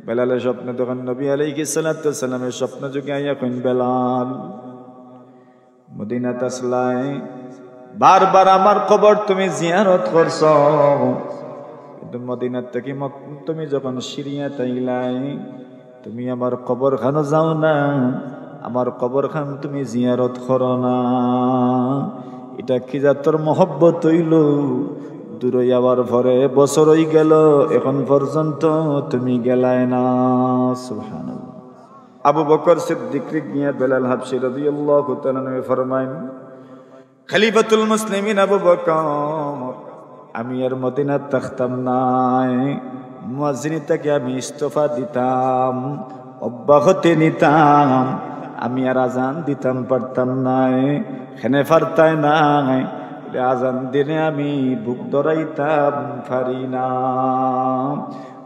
বেলালের স্বপ্নে তখন নবী আলাইহিস সালাতু ওয়াস সালামের স্বপ্ন যুগে আইয়া কইন বেলাল মদিনাত আসলাই বারবার আমার কবর তুমি জিয়ারত করছো, কিন্তু মদিনার থেকে তুমি যখন সিরিয়া তাইলাই তুমি আমার কবর খানো যাও না, আমার কবর খান তুমি জিয়ারত করো না। এটা কি যা তোর মহব্বত হইল? দূরে যাওয়ার পরে বছর হই গেল, এখন পর্যন্ত তুমি গেলাই না। সুবহানাল্লাহ। আবু বকর সিদ্দিক গিয়া বেলাল হাবশী রাদিয়াল্লাহু তাআলা ফরমাইন, খলিফাতুল মুসলিমিন আবু বকর, আমি আর মদিনাত থাকতাম নাই, মুয়াজ্জিনটাকে আমি ইস্তফা দিতাম, অব্যাহতি নিতাম, আমি আর আজান দিতাম পারতাম নাই, খেনে পারতাই নাই, আজান দিনে আমি বুক ধরাইতাম পারি না।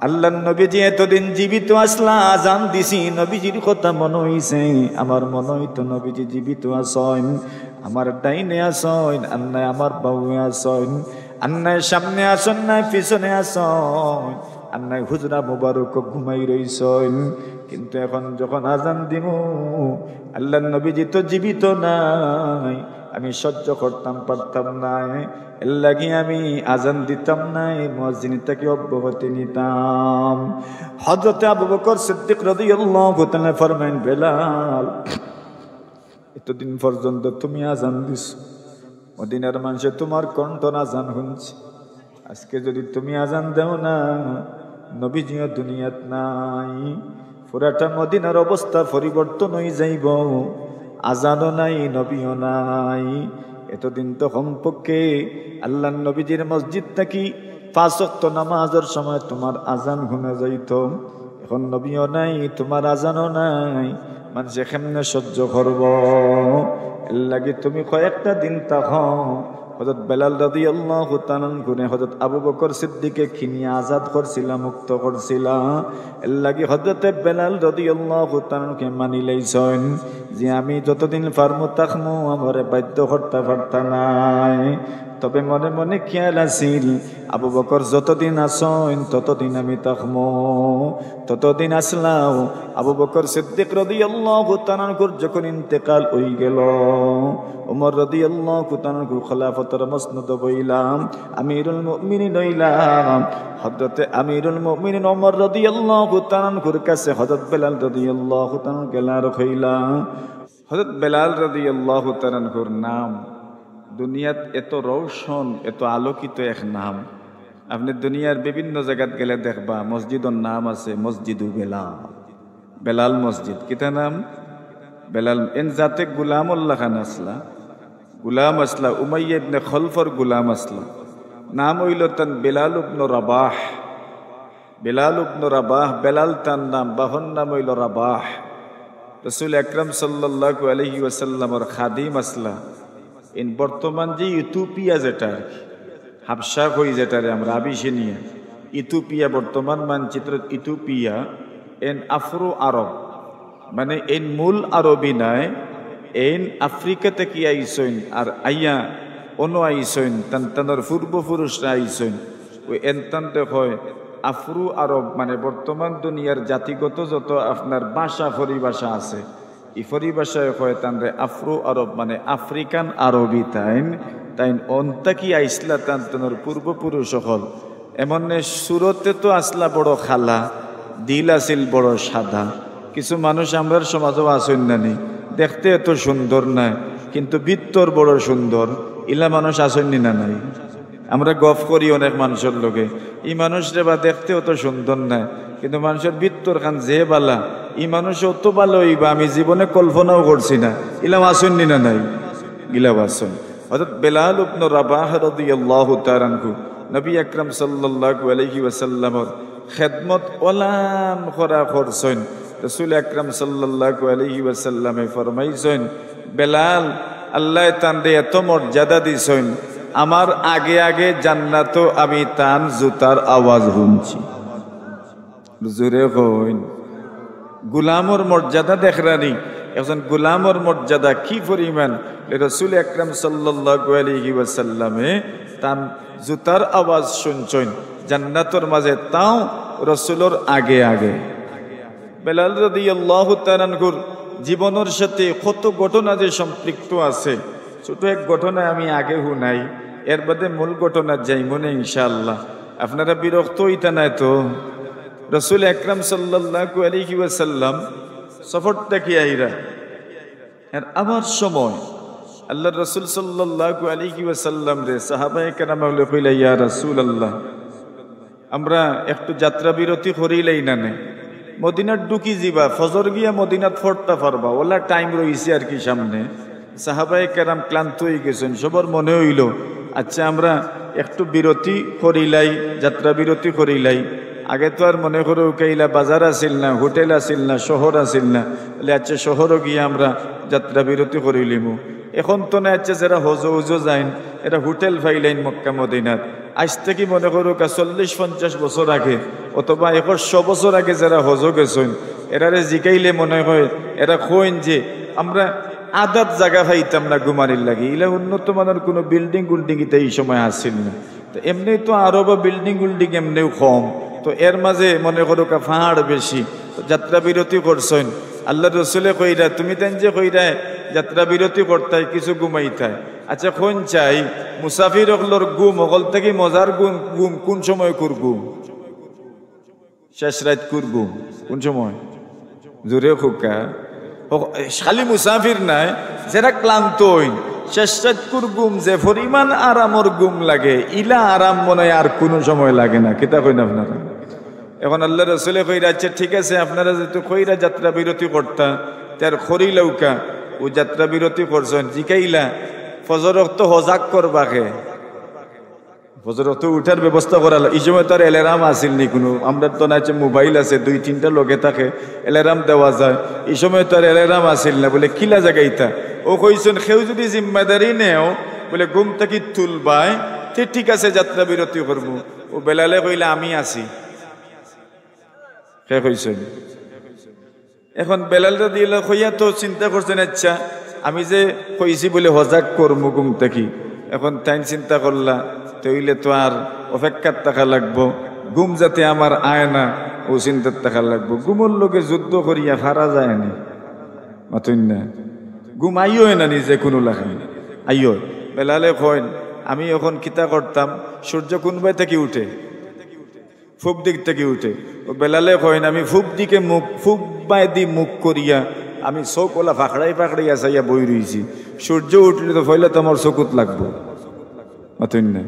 আল্লাহর নবীজি এতদিন জীবিত আসলা, আজান দিছি, নবীজির কথা মনে হইছে, আমার মনে হইতো নবীজি জীবিত আসেন, আমার ডাইনে আসেন আর নাই আমার বাউয়ে আসেন, আর নাই সামনে আসেন নাই পিছনে আসেন, আর নাই হুজরা মুবারক ঘুমাই রইছেন। কিন্তু এখন যখন আজান দিব, আল্লাহর নবীজি তো জীবিত নাই, আমি সহ্য করতাম পারতাম নাই, এর লাগি আমি আজান দিতাম নাই, মুয়াজ্জিনটাকে অব্যাহতি নিতাম। হযরত আবু বকর সিদ্দিক রাদিয়াল্লাহু তাআলা ফরমাইন, বেলাল, এতদিন পর্যন্ত তুমি আজান দিছো, মদিনার মানুষে তোমার কণ্ঠ আজান শুনছে, আজকে যদি তুমি আজান দাও না, নবীজিও দুনিয়াত নাই, পুরাটা মদিনার অবস্থা পরিবর্তন হয়ে যাইব, আজানও নাই নবীও নাই। এতদিন তো কমপক্ষে আল্লাহর নবীজির মসজিদ থাকি 5 ওয়াক্ত নামাজের সময় তোমার আজান শুনে যাইত, এখন নবীও নাই, তোমার আজানও নাই, মানুষে কেমনে সহ্য করব? এর লাগে তুমি কয়েকটা দিন থাকো। হযরত বেলাল রাদিয়াল্লাহু তাআলা গুনে হযরত আবু বকর সিদ্দিককে খিনিয়া আজাদ করছিলা, মুক্ত করছিলা, এর লাগি হযরত বেলাল রাদিয়াল্লাহু তাআলাকে মানি লাইছেন যে আমি যতদিন পারমু থাকমু, আমারে বাধ্য করতে পারতা নাই। তবে মনে মনে খেয়াল আছিল, আবু বকর যতদিন আসেন ততদিন আমি থাকমু, ততদিন আসলাম। আবু বকর সিদ্দিক রাদিয়াল্লাহু তাআলা যখন ইন্তেকাল হয়ে গেল, ওমর রাদিয়াল্লাহু তাআলা খলিফাতুর মসনদ বইলাম, আমিরুল মুমিনিন হইলাম। হযরত আমিরুল মুমিনিন ওমর রাদিয়াল্লাহু তাআলার কাছে হযরত বেলাল রাদিয়াল্লাহু তাআলা গেলার হইলাম। হযরত বেলাল রাদিয়াল্লাহু তাআলার নাম দুনিয়াত এত রৌশন, এত আলোকিত এক নাম। আপনি দুনিয়ার বিভিন্ন জায়গাত গেলে দেখবা মসজিদের নাম আছে মসজিদু বেলাল, বেলাল মসজিদ। কিতা নাম? বেলাল। এন জাতে গুলামুল্লাহ খান আসলা, গুলাম আসলা, উমাইয়া ইবনে খলফর গুলাম আসলা, নাম হইল তান বেলাল ইবনে রাবাহ। বেলাল ইবনে রাবাহ, বেলাল তার নাম, বাহন নাম হইল রাবাহ। রাসূল আকরাম সাল্লাল্লাহু আলাইহি ওয়াসাল্লামের খাদিম আসলা। ইন বর্তমান যে ইথিওপিয়া, যেটা হাবশা কই, যেটারে আমরা আবিসিনিয়া, ইথিওপিয়া বর্তমান মানচিত্র ইথিওপিয়া, এন আফ্রো আরব, মানে এন মূল আরবি নাই, এন আফ্রিকা থেকে আইসইন, আর আইয়া অন্য আইসইন, তানোর পূর্বপুরুষরা আইসইন, ওই এনতানতে হয় আফ্রো আরব, মানে বর্তমান দুনিয়ার জাতিগত যত আপনার ভাষা পরিভাষা আছে, এই পরিভাষায় হয় তানরে আফ্রো আরব, মানে আফ্রিকান আরবি। তাইন অন্তাকি আইসলা তানোর পূর্বপুরুষ হল। এমন সুরতে তো আসলা বড় খালা, দিল আসিল বড় সাদা। কিছু মানুষ আমরার সমাজও আসেন নানি, দেখতে এত সুন্দর না, কিন্তু ভিতর বড় সুন্দর। ইলা মানুষ আসেননি না নাই? আমরা গফ করি অনেক মানুষের লোকে, এই মানুষরে বা দেখতে অত সুন্দর না, কিন্তু মানুষের ভিতর খান যে বালা, এই মানুষ অত ভালো হইবা আমি জীবনে কল্পনাও করছি না। ইলাম আসেননি না নাই? গিলাম আসেন। হযরত বেলাল ইবনে রাবাহ রাদিয়াল্লাহু তাআলা আনহু নবী আকরাম সাল্লাল্লাহু আলাইহি ওয়াসাল্লামের খেদমত ওলান করা করছেন। রাসূল আকরাম সাল্লাল্লাহু আলাইহি ওয়াসাল্লামে ফরমাইছেন, বেলাল আল্লাহ তানরে এত মর্যাদা দিছেন, আমার আগে আগে জান্নাত আমি তান জুতার আওয়াজ শুনছি। জোরে কইন। গুলামর মর্যাদা দেখরানি, একজন গুলামর মর্যাদা কি পরিমাণ। রাসূল আকরাম সাল্লাল্লাহু আলাইহি ওয়াসাল্লামে তান জুতার আওয়াজ শুনছেন জান্নাতের মাঝে, তাও রসুলোর আগে আগে। বেলাল রাদিয়াল্লাহু তাআলা আনহুর জীবনের সাথে কত ঘটনা যে সম্পৃক্ত আছে। ছোট এক ঘটনা আমি আগে শুনাই, এর বাদে মূল ঘটনা যাই মনে ইনশাআল্লাহ। আপনারা বিরক্ত হইতা নাই তো? রাসূল আকরাম সাল্লাল্লাহু আলাইহি ওয়াসাল্লাম সফর থেকে আইরা আর আমার সময় আল্লাহ রাসূল সাল্লাল্লাহু আলাইহি ওয়াসাল্লাম রে সাহাবায়ে কেরাম বলে কইলা, ইয়া রাসূলুল্লাহ, আমরা একটু যাত্রা বিরতি করিলাই না নে, মদিনার ঢুকি যাবা, ফজর গিয়া মদিনাত ফরতা পারবা, ওলা টাইম রইছে আর কি সামনে। সাহাবায়ে কেরাম ক্লান্ত হয়ে গেছেন, সবার মনে হইল আচ্ছা আমরা একটু বিরতি করিলাই, যাত্রা বিরতি করিলাই। আগে তো আর মনে করো কেইলা বাজার আসিল না, হোটেল আসিল না, শহর আসিল না, বলে আচ্ছা শহরও গিয়ে আমরা যাত্রা বিরতি করিলিমু। এখন তো না আচ্ছা যারা হজ যাইন এরা হোটেল ফাইলাইন মক্কা মদিনাত। আজ থেকে মনে করো 40-50 বছর আগে অথবা 100 বছর আগে যারা হজ গেছেন এরারে জিকাইলে মনে হয় এরা কইন যে আমরা আদাত জায়গা পাইতাম না ঘুমানির লাগে, ইলা উন্নত মানের কোনো বিল্ডিং গুল্ডিংতে এই সময় আসছিল না। তো এমনি তো আরো বা বিল্ডিং গুল্ডিং এমনিও কম, তো এর মাঝে মনে করো পাহাড় বেশি। তো যাত্রা বিরতি করছেন, আল্লাহ রসুলে কইরা তুমি তেন যে কইরা যাত্রা বিরতি করতাই কিছু ঘুমাইতাই। আচ্ছা কোন চাই মুসাফির অগলোর গুম অগল থেকে মজার গুম কোন সময় করবো? শেষ রাত করবো কোন সময়? জোরে খোকা খালি মুসাফির নাই, যারা ক্লান্ত হইন শেষ রাত গুম যে পরিমাণ আরামর গুম লাগে, ইলা আরাম মনে হয় আর কোনো সময় লাগে না। কিতা কইন আপনারা? এখন আল্লাহ রসুলে কইরা আচ্ছা ঠিক আছে আপনারা যেহেতু কইরা যাত্রা বিরতি করতা তার খরি লৌকা ও যাত্রা বিরতি করছেন, জিকাইলা ফজর তো হজাক করবাকে, ফজর তো উঠার ব্যবস্থা করালো। এই সময় তো আর অ্যালার্ম আসিল নি কোনো, আমরা তো না মোবাইল আছে 2-3টা লগে থাকে অ্যালার্ম দেওয়া যায়, এই সময় তো আর অ্যালার্ম আসিল না। বলে কিলা জাগাইতা? ও কইছেন কেউ যদি জিম্মাদারি নেও বলে ঘুম থেকে তুলবাই ঠিক আছে যাত্রা বিরতি করবো। ও বেলালে কইলে আমি আছি। কে কইছেন? এখন বেলাল রাদিয়াল্লাহু কইয়া তো চিন্তা করছেন আচ্ছা আমি যে কইছি বলে হজাক করবো ঘুম থেকে, এখন তাই চিন্তা করলা তইলে তো আর অপেক্ষার টাকা লাগবো, ঘুম যাতে আমার আয় না ও চিন্তার টাকা লাগবো। ঘুমোর লোকে যুদ্ধ করিয়া হারা যায়নি মাতুন না, ঘুম আইও না নিজে কোনো লাগাই আইও। বেলালে কইন আমি এখন কিতা করতাম, সূর্য কোনবাই থেকে উঠে? ফুব দিক থেকে উঠে। ও বেলালে কইন আমি ফুব দিকে মুখ ফুব বাই দি মুখ করিয়া আমি চোখ ওলা ফাঁকড়াই আসাইয়া বই রইছি, সূর্য উঠলে তো ফইলে তো আমার চকুত লাগবো মাতুন না,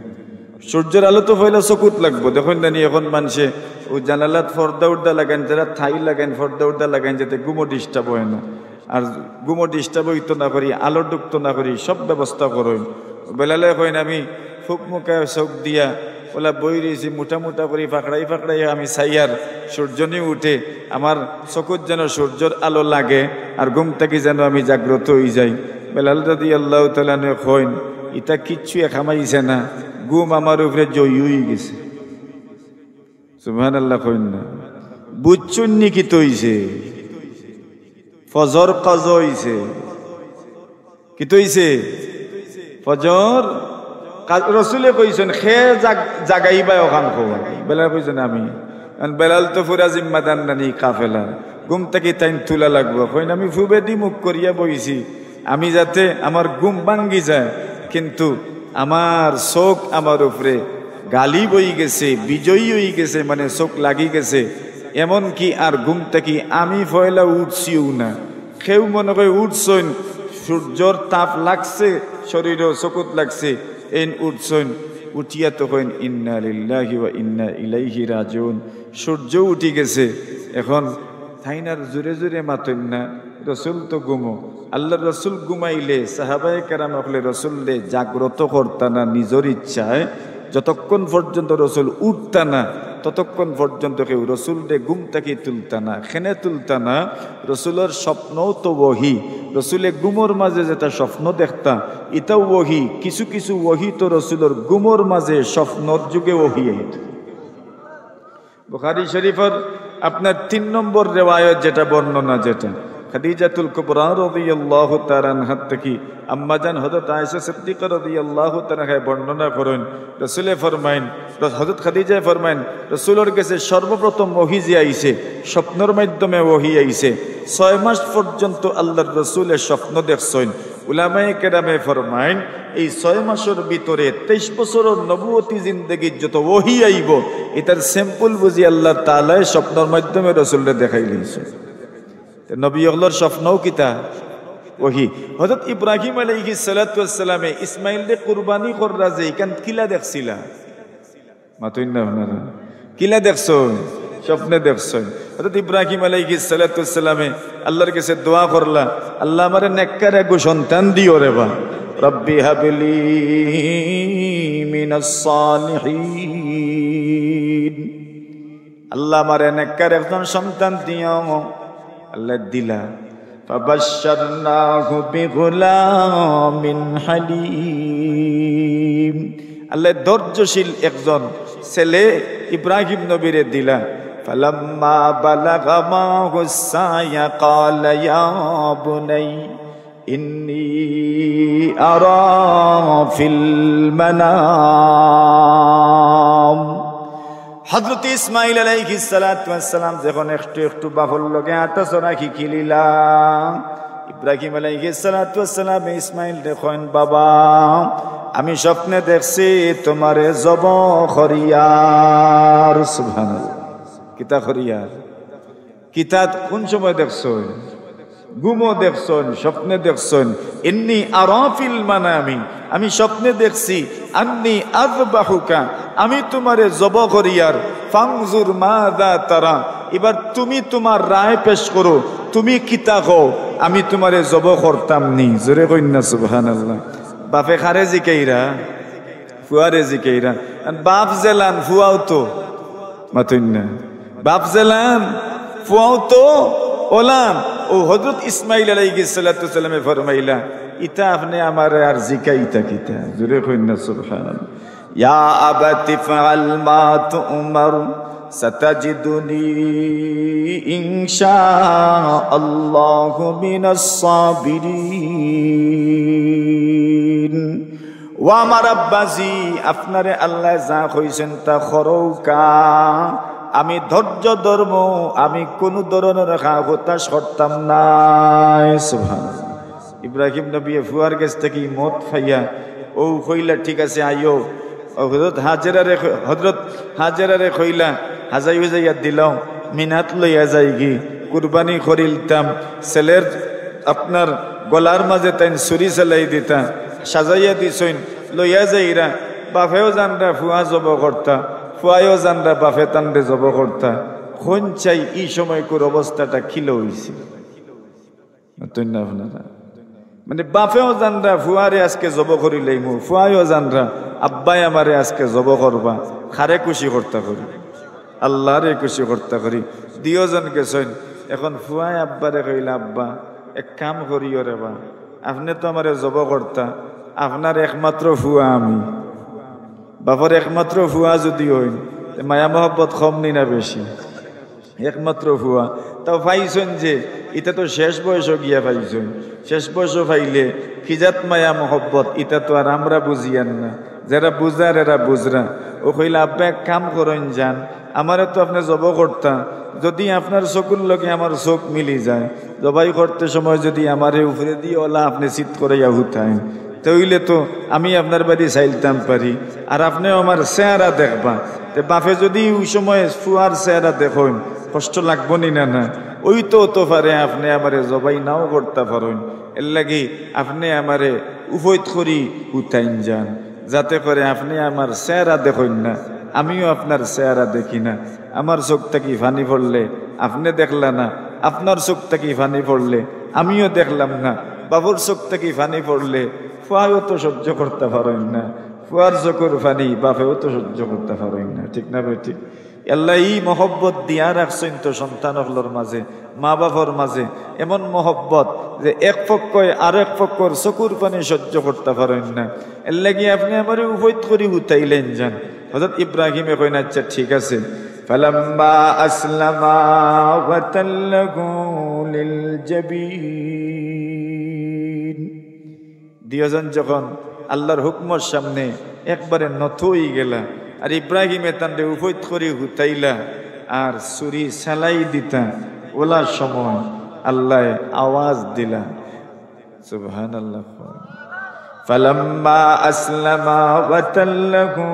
সূর্যের আলো তো ফইলে চকুত লাগবো। দেখুন জানি এখন মানুষে ও জানালাত ফর্দা উর্দা লাগান, যারা থাই লাগান ফর্দা উর্দা লাগান যাতে গুমো ডিস্টার্ব হয় না, আর গুমো ডিস্টার্ব হইতো না করি, আলো ডুবতো না করি সব ব্যবস্থা করুন। বেলালে কইন আমি ফুক মুখে চোখ দিয়া ওলা বই রয়েছি মোটা মোটা করে ফাঁকড়াই আমি চাইয়ার সূর্যনি উঠে আমার চকুত যেন সূর্যের আলো লাগে আর ঘুম থেকে যেন আমি জাগ্রত হয়ে যাই। বেলাল রাদিয়াল্লাহু তাআলা কইন ইটা কিচ্ছু খামাইছে না, ঘুম আমার উপরে জয়ী হয়ে গেছে। সুবহানাল্লাহ কইন না? বুঝছুন নি কি তৈছে? ফজর কাজা হইছে। কি তৈছে? ফজর রসুলে কইছেন খে জাগাইবা ওখান খোয়া। বেলাল কইছেন আমি, বেলাল তো পুরা জিম্মাদার নানি কাফেলা, ঘুম থেকে তাইন তুলা লাগবো। কইন আমি ফুবে দি মুখ করিয়া বইছি, আমি যাতে আমার ঘুম ভাঙ্গি যায়, কিন্তু আমার চোখ আমার উপরে গালি বই গেছে, বিজয়ী হয়ে গেছে, মানে চোখ লাগি গেছে। এমন কি আর ঘুম থেকে আমি ফয়লা উঠছিও না, কেউ মনে করে উঠছেন সূর্যর তাপ লাগছে শরীরও চকুত লাগছে, এন উঠছেন উঠিয়া তো কইন ইন্না লিল্লাহি ওয়া ইন্না ইলাইহি রাজিউন, সূর্য উঠি গেছে। এখন থাইনার জোরে জোরে মাতেন না, রসুল তো ঘুমো। আল্লাহ রসুল ঘুমাইলে সাহাবায়ে কেরাম হলে রসুললে জাগ্রত করতা না নিজের ইচ্ছায়, যতক্ষণ পর্যন্ত রসুল উঠতা না ততক্ষণ পর্যন্ত কেউ রসুলরে ঘুম থেকে তুলতা না। খেনে তুলতা না? রসুলের স্বপ্নও তো ওহি, রসুলে গুমর মাঝে যেটা স্বপ্ন দেখতা এটাও ওহি। কিছু কিছু ওহি তো রসুলের গুমর মাঝে স্বপ্নর যুগে ওহি। বুখারী শরীফের আপনার 3 নম্বর রিওয়ায়াত যেটা বর্ণনা, যেটা খাদিজাতুল কুবরা রাদিয়াল্লাহু তাআলা আনহা থেকে আম্মাজান হযরত আয়েশা সিদ্দিকা রাদিয়াল্লাহু তাআলা বর্ণনা করেন রাসূলে ফরমাইন, হযরত খাদিজা ফরমাইন, রাসূলের কাছে সর্বপ্রথম ওহী যে আইছে স্বপ্নের মাধ্যমে ওহী আইছে। 6 মাস পর্যন্ত আল্লাহর রাসূলের স্বপ্ন দেখছেন। উলামায়ে কেরামে ফরমাইন এই 6 মাসের ভিতরে 23 বছরের নবুয়তি জিন্দেগীর যত ওহী আইব এটার স্যাম্পল বুঝি আল্লাহ তাআলা স্বপ্নের মাধ্যমে রাসূলকে দেখাই দিয়েছে। নবী হলোর স্বপ্নও কিতা ওহী। হযরত ইব্রাহিম আলাইহিস সালাতু ওয়াস সালামে ইসমাইলকে কুরবানি কররা যে এখান কিলা দেখছিলা মাতুইন না আপনারা কিলা দেখছন স্বপ্নে দেখছন। হযরত ইব্রাহিম আলাইহিস সালাতু ওয়াস সালামে আল্লাহর কাছে দোয়া করলা, আল্লাহ আমারে নেককার এক সন্তান দিও রে বা, রব্বি হাবলি মিনাস সালিহিন, আল্লাহ আমারে নেককার একজন সন্তান দিও। আল্লাহ দিলা। ফাবাশশারনাহু বিগুলামিন হালিম, আল্লাহ ধৈর্যশীল একজন ছেলে ইব্রাহিম নবীরে দিলা। ফালাম্মা বালাগা মাহুস সায়া ক্বালা ইয়া বুনাই ইন্নী আরা ফিল মানাম। হযরত ইসমাইল আলাইহিস সালাতু ওয়াস সালাম যখন একটু একটু বাপর লগে আতাচরা শিখিলিলা, ইব্রাহিম আলাইহিস সালাতু ওয়াস সালাম ইসমাইল দেখেন, বাবা আমি স্বপ্নে দেখছি তোমারে জবাহ করিয়ার। সুবহানাল্লাহ, কিতা করিয়ার? কিতা কোন সময় দেখছন? ঘুমো দেখছন, স্বপ্নে দেখছন। ইন্নী আরা ফিল মানামি, আমি স্বপ্নে দেখছি। আন্নী আযবাহুকা, আমি তোমারে জবাহ করিয়ার। ফানজুর মাযা তারা, এবার তুমি তোমার রায় পেশ করো, তুমি কিতা কও, আমি তোমারে জবাহ করতাম নি। জোরে কইন না সুবহানাল্লাহ। বাপে খারে জিকাইরা, ফুয়ারে জিকাইরা। বাপ জেলান ফুয়াও তো মাতুন না, বাপ জেলান ফুয়াও তো ওলাম। ও হযরত ইসমাইল আলাইহিস সালাতু ওয়াস সালামে ফরমাইলা, ইতা আপনি আমার আর জিকাইতা কিতা? জোরে কইন না সুবহানাল্লাহ। ইয়া আবাতি ফাআল মা তুমার সাতাজিদুনি ইনশাআল্লাহু মিনাস সাবিরিন। ও আমার আব্বাজি, আপনারে আল্লাহ যা কইছেন তা করৌকা, আমি ধৈর্য ধর্ম, আমি কোন ধরনের হতাশ করতাম না। সুবহানাল্লাহ। ইব্রাহিম নবী ফুয়ার কাছ থেকে মত খাইয়া ও কইলা, ঠিক আছে আইও। হযরত হাজেরারে কইলা, হাজাই যাইয়া দিলাম, মিনাত লইয়া যাই গি, কুরবানি করিলতাম। ছেলের আপনার গলার মাঝে তাই ছুরি চালাই দিতা, সাজাইয়া দিছইন, লইয়া যাইরা। বাপেও জানরা ফুয়া জব করতা, ফুয়ায়ও জানরা বাপে তান্ডে জব করতা। কোন চাই এই সময়কুর অবস্থাটা খিলো হইছে আপনারা, মানে বাপেও জানরা ফুয়ারে আজকে জব করিলেই মু, ফুয়ায়ও জানরা আব্বাই আমারে আজকে জব করবা। খারে খুশি করতা করি, আল্লাহরে খুশি করতা করি। দুইজন গেছেন, এখন ফুয়াই আব্বারে কইলা, আব্বা এক কাম করিও রে বা, আপনি তো আমারে জব করতা, আপনার একমাত্র ফুয়া আমি, বাপর একমাত্র ফুয়া যদি হইন মায়া মহব্বত কম নি না বেশি? একমাত্র ফুয়া তাও পাইছেন যে এটা তো শেষ বয়সও গিয়া পাইছেন। শেষ বয়সও পাইলে খিজাত মায়া মহব্বত এটা তো আর আমরা বুঝিয়ান না, যারা বুঝার এরা বুঝরা। ও কইলা, আব্বা এক কাম করেন যান, আমারে তো আপনি জব করতা, যদি আপনার চকুর লগে আমার চোখ মিলি যায়, জবাই করতে সময় যদি আমারে উপরে দিয়ে ওলা আপনি চিত করাইয়া হুতায়, তাইলে তো আমি আপনার বাড়ি চাইলতাম পারি, আর আপনিও আমার চেহারা দেখবা। তে বাপে যদি ওই সময় ফুয়ার চেহারা দেখেন কষ্ট লাগবো নি না? না, ওই তো পারে আপনি আমারে জবাই নাও করতে পারেন। এর লাগি আপনি আমারে উভয় করি উঠাইন যান, যাতে করে আপনি আমার চেহারা দেখেন না, আমিও আপনার চেহারা দেখি না। আমার চোখটা কি ফানি পড়লে আপনি দেখলা না, আপনার চোখটা কি ফানি পড়লে আমিও দেখলাম না, বাবুর চোখটা কি ফানি পড়লে ফুয়াও তো সহ্য করতে পারেন না, ফুয়ার চোখের ফানি বাপেও তো সহ্য করতে পারেন না। ঠিক না ভাই? ঠিক। আল্লাহ এই মহব্বত দিয়া রাখছেন তো সন্তানগুলোর মাঝে, মা বাবার মাঝে, এমন মহব্বত যে এক পক্ষই আর এক পক্ষর চকুর পানি সহ্য করতে পারেন না। এর লাগি আপনি আমার উভয় করি উঠাইলেন যান। হযরত ইব্রাহিমে কইন, আচ্ছা ঠিক আছে, ফালাম্মা আসলামা ওয়া তাল্লাহু লিল জাবিন। দুইজন যখন আল্লাহর হুকমের সামনে একবারে নত হয়ে গেলা, আর ইব্রাহিমে তান্ডে উপৈত করে হুতাইলা আর ছুরি চালাই দিতা, ওলার সময় আল্লাহ আওয়াজ দিলা, সুবহানাল্লাহ। ফালাম্মা আসলামা ওয়া তাল্লাহু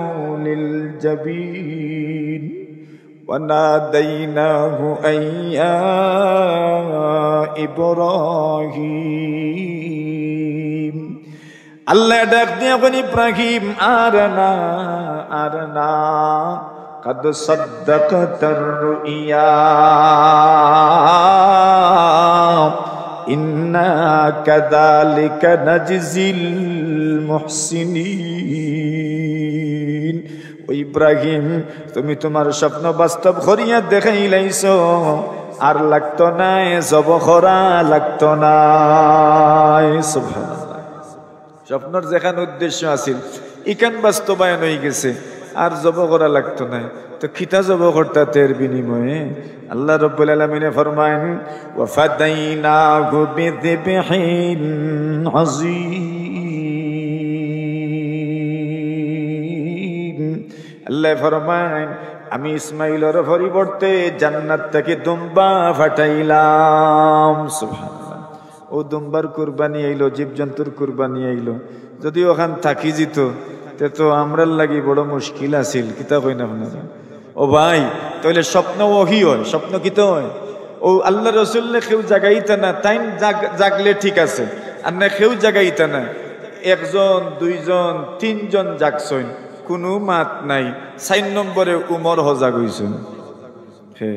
লিল জাবিন ওয়া নাদাইনাহু আইয়া ইব্রাহিম। আল্লাহ ডাক দিয়া বলি, ইব্রাহিম আরনা আরনা কদ সাদ্দাকতার রুইয়া ইন্না কাযালিকা নাজজিল মুহসিনিন। ও ইব্রাহিম, তুমি তোমার স্বপ্ন বাস্তব করিয়া দেখাইলাইছো, আর লাগতো না জব করা, লাগতো না। সুবহানাল্লাহ। স্বপ্নর যেখান উদ্দেশ্য আছিল ইখান বাস্তবায়ন হয়ে গেছে, আর জব করা লাগতো না। তো খিতা জব করতা তের বিনিময়ে আল্লাহ রাব্বুল আলামিনে ফরমায়েন, ওয়া ফাদাইনাহু বিযিবহিন আযীম। আল্লাহ ফরমায়েন, আমি ইসমাইলের পরিবর্তে জান্নাত থেকে দুম্বা ফাটাইলাম। সুবহানাল্লাহ। ও দুম্বার কুরবানি আইলো, জীবজন্তুর কুরবানি আইলো। যদি ওখান থাকি যেত তে তো আমরার লাগি বড় মুশকিল আছিল। কিতা কই না আপনারা? ও ভাই, তাহলে স্বপ্ন ওহি হয়, স্বপ্ন কিতা হয়? ও আল্লাহ রসুল্লে কেউ জাগাইতা না, তাই জাগলে ঠিক আছে, আর না কেউ জাগাইতা না। একজন, দুইজন, তিনজন জাগছইন, কোনো মাত নাই। ৪ নম্বরে উমর হজা গইছেন। হে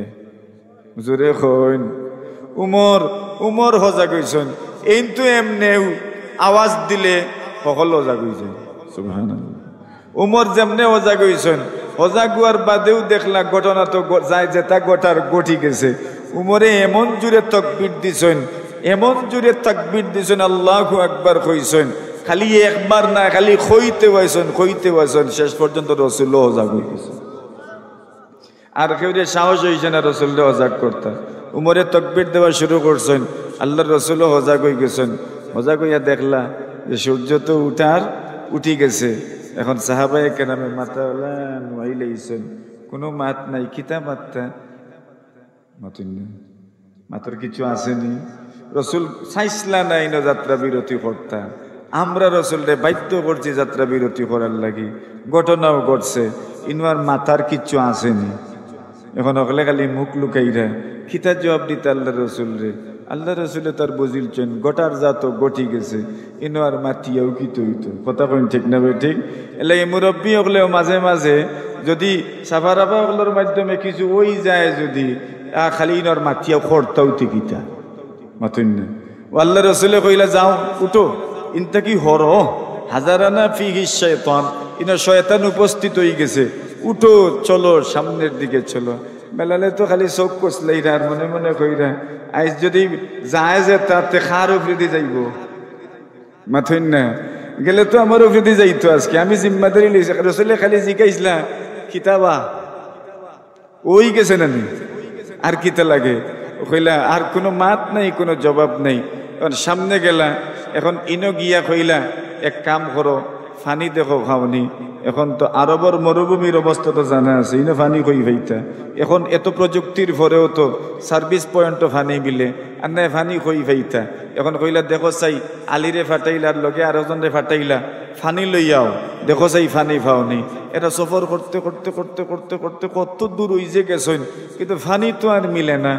জোরে কইন, উমর হজা গইছেন। এইতো এমনেও আওয়াজ দিলে সকল হজা গইছেন। সুবহানাল্লাহ। উমর যেমনে হজা গইছেন, হজা গুয়ার বাদেও দেখলা ঘটনা তো যায় যেটা গোটার গঠি গেছে। উমরে এমন জোরে তাকবীর দিছেন, এমন জোরে তাকবীর দিছেন, আল্লাহু আকবার কইছেন। খালি একবার না, খালি কইতে হইছেন, শেষ পর্যন্ত রসুল হজা হয়ে গেছে। আর কেউ সাহস হয়েছে না রসুল হজাক করতে। উমরে তাকবীর দেওয়া শুরু করছেন, আল্লাহর রসুল হজাক হয়ে গেছেন। হজাক হইয়া দেখলা যে সূর্য তো উঠি গেছে। এখন সাহাবায়ে কেরামে মাথা নোয়াইলেইছেন, কোনো মাত নাই। কিতা মাত্তা মাতুন না, মাতর কিছু আসেনি। রসুল চাইসলা নাই না যাত্রা বিরতি করতা। আমরা রসুলরে বাধ্য করছি যাত্রা বিরতি করার লাগি। ঘটনাও ঘটছে, ইনওয়ার মাথার কিচ্ছু আসেনি। এখন অকলে খালি মুখ লুকাইরা খিতা জবাব দিতে আল্লাহ রসুল রে। আল্লাহ রসুলে তার বুঝিলছেন গোটার জাত গঠি গেছে, ইনওয়ার মাতিয়াও কি তৈতো। কথা কইন ঠিক না ভাই? ঠিক। এলে মুরব্বী হলেও মাঝে মাঝে যদি সাফারাফা হলোর মাধ্যমে কিছু ওই যায়, যদি খালি ইনর মাতিয়াও খরতাও তিকিতা মাতুন না। ও আল্লাহ রসুলে কইলা, যাও উঠো, ইনটা কি হর হাজারানা ফিহি শাইতান, ইনার শয়তান উপস্থিত হয়ে গেছে, উঠো চলো সামনের দিকে চলো। বেলালে তো খালি চোখ কষলাই আর মনে মনে কইরা, আজ যদি যায় যে তাতে খার উপরে দিয়ে যাইব মাথুন না, গেলে তো আমার উপরে দিয়ে যাইতো আজকে। আমি জিম্মাদারি লইছি। রসুলে খালি জিজ্ঞাসলা কিতাবা ওই গেছে নানি, আর কিতা লাগে? কইলা আর কোনো মাত নাই, কোনো জবাব নাই। এখন সামনে গেলা, এখন ইনো গিয়া কইলা এক কাম করো, ফানি দেখো খাওনি। এখন তো আরবর মরুভূমির অবস্থা তো জানা আছে, ইনো ফানি কই ভাইতা। এখন এত প্রযুক্তির পরেও তো সার্ভিস পয়েন্টও ফানি মিলে, আর নাই ফানি কই ভাইতা। এখন কইলা দেখো চাই আলিরে ফাটাইলার লগে আরেকজনরে ফাটাইলা, ফানি লইয়াও দেখো চাই ফানি ফাওনি। এটা সফর করতে করতে করতে করতে করতে কত দূর হইছে গেছেন, কিন্তু ফানি তো আর মিলে না।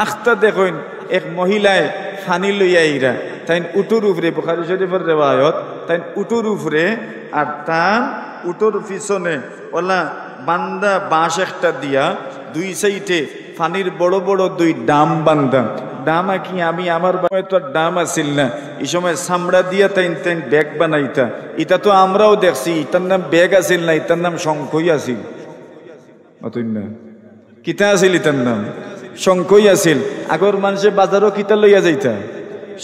আখতা দেখুন এক মহিলায় ফানি লইয়া ইরা, তাই উটুর উপরে, বুখারী শরীফের রিওয়ায়াত, তাই উটুর উপরে, আর তার উটুর পিছনে ওলা বান্দা বাঁশ একটা দিয়া দুই সাইডে ফানির বড় বড় দুই ডাম বান্দা। ডামা কি আমি আমার বাবা তো ডাম আসিল না, এই সময় চামড়া দিয়া তাইন তাইন ব্যাগ বানাইতা। এটা তো আমরাও দেখছি, এটার নাম ব্যাগ আসিল না, এটার নাম শঙ্খই আসিল। অতুন না কিতা আসিল, এটার নাম শঙ্খই আসিল। আগর মানুষে বাজারও কিতা লইয়া যাইতা,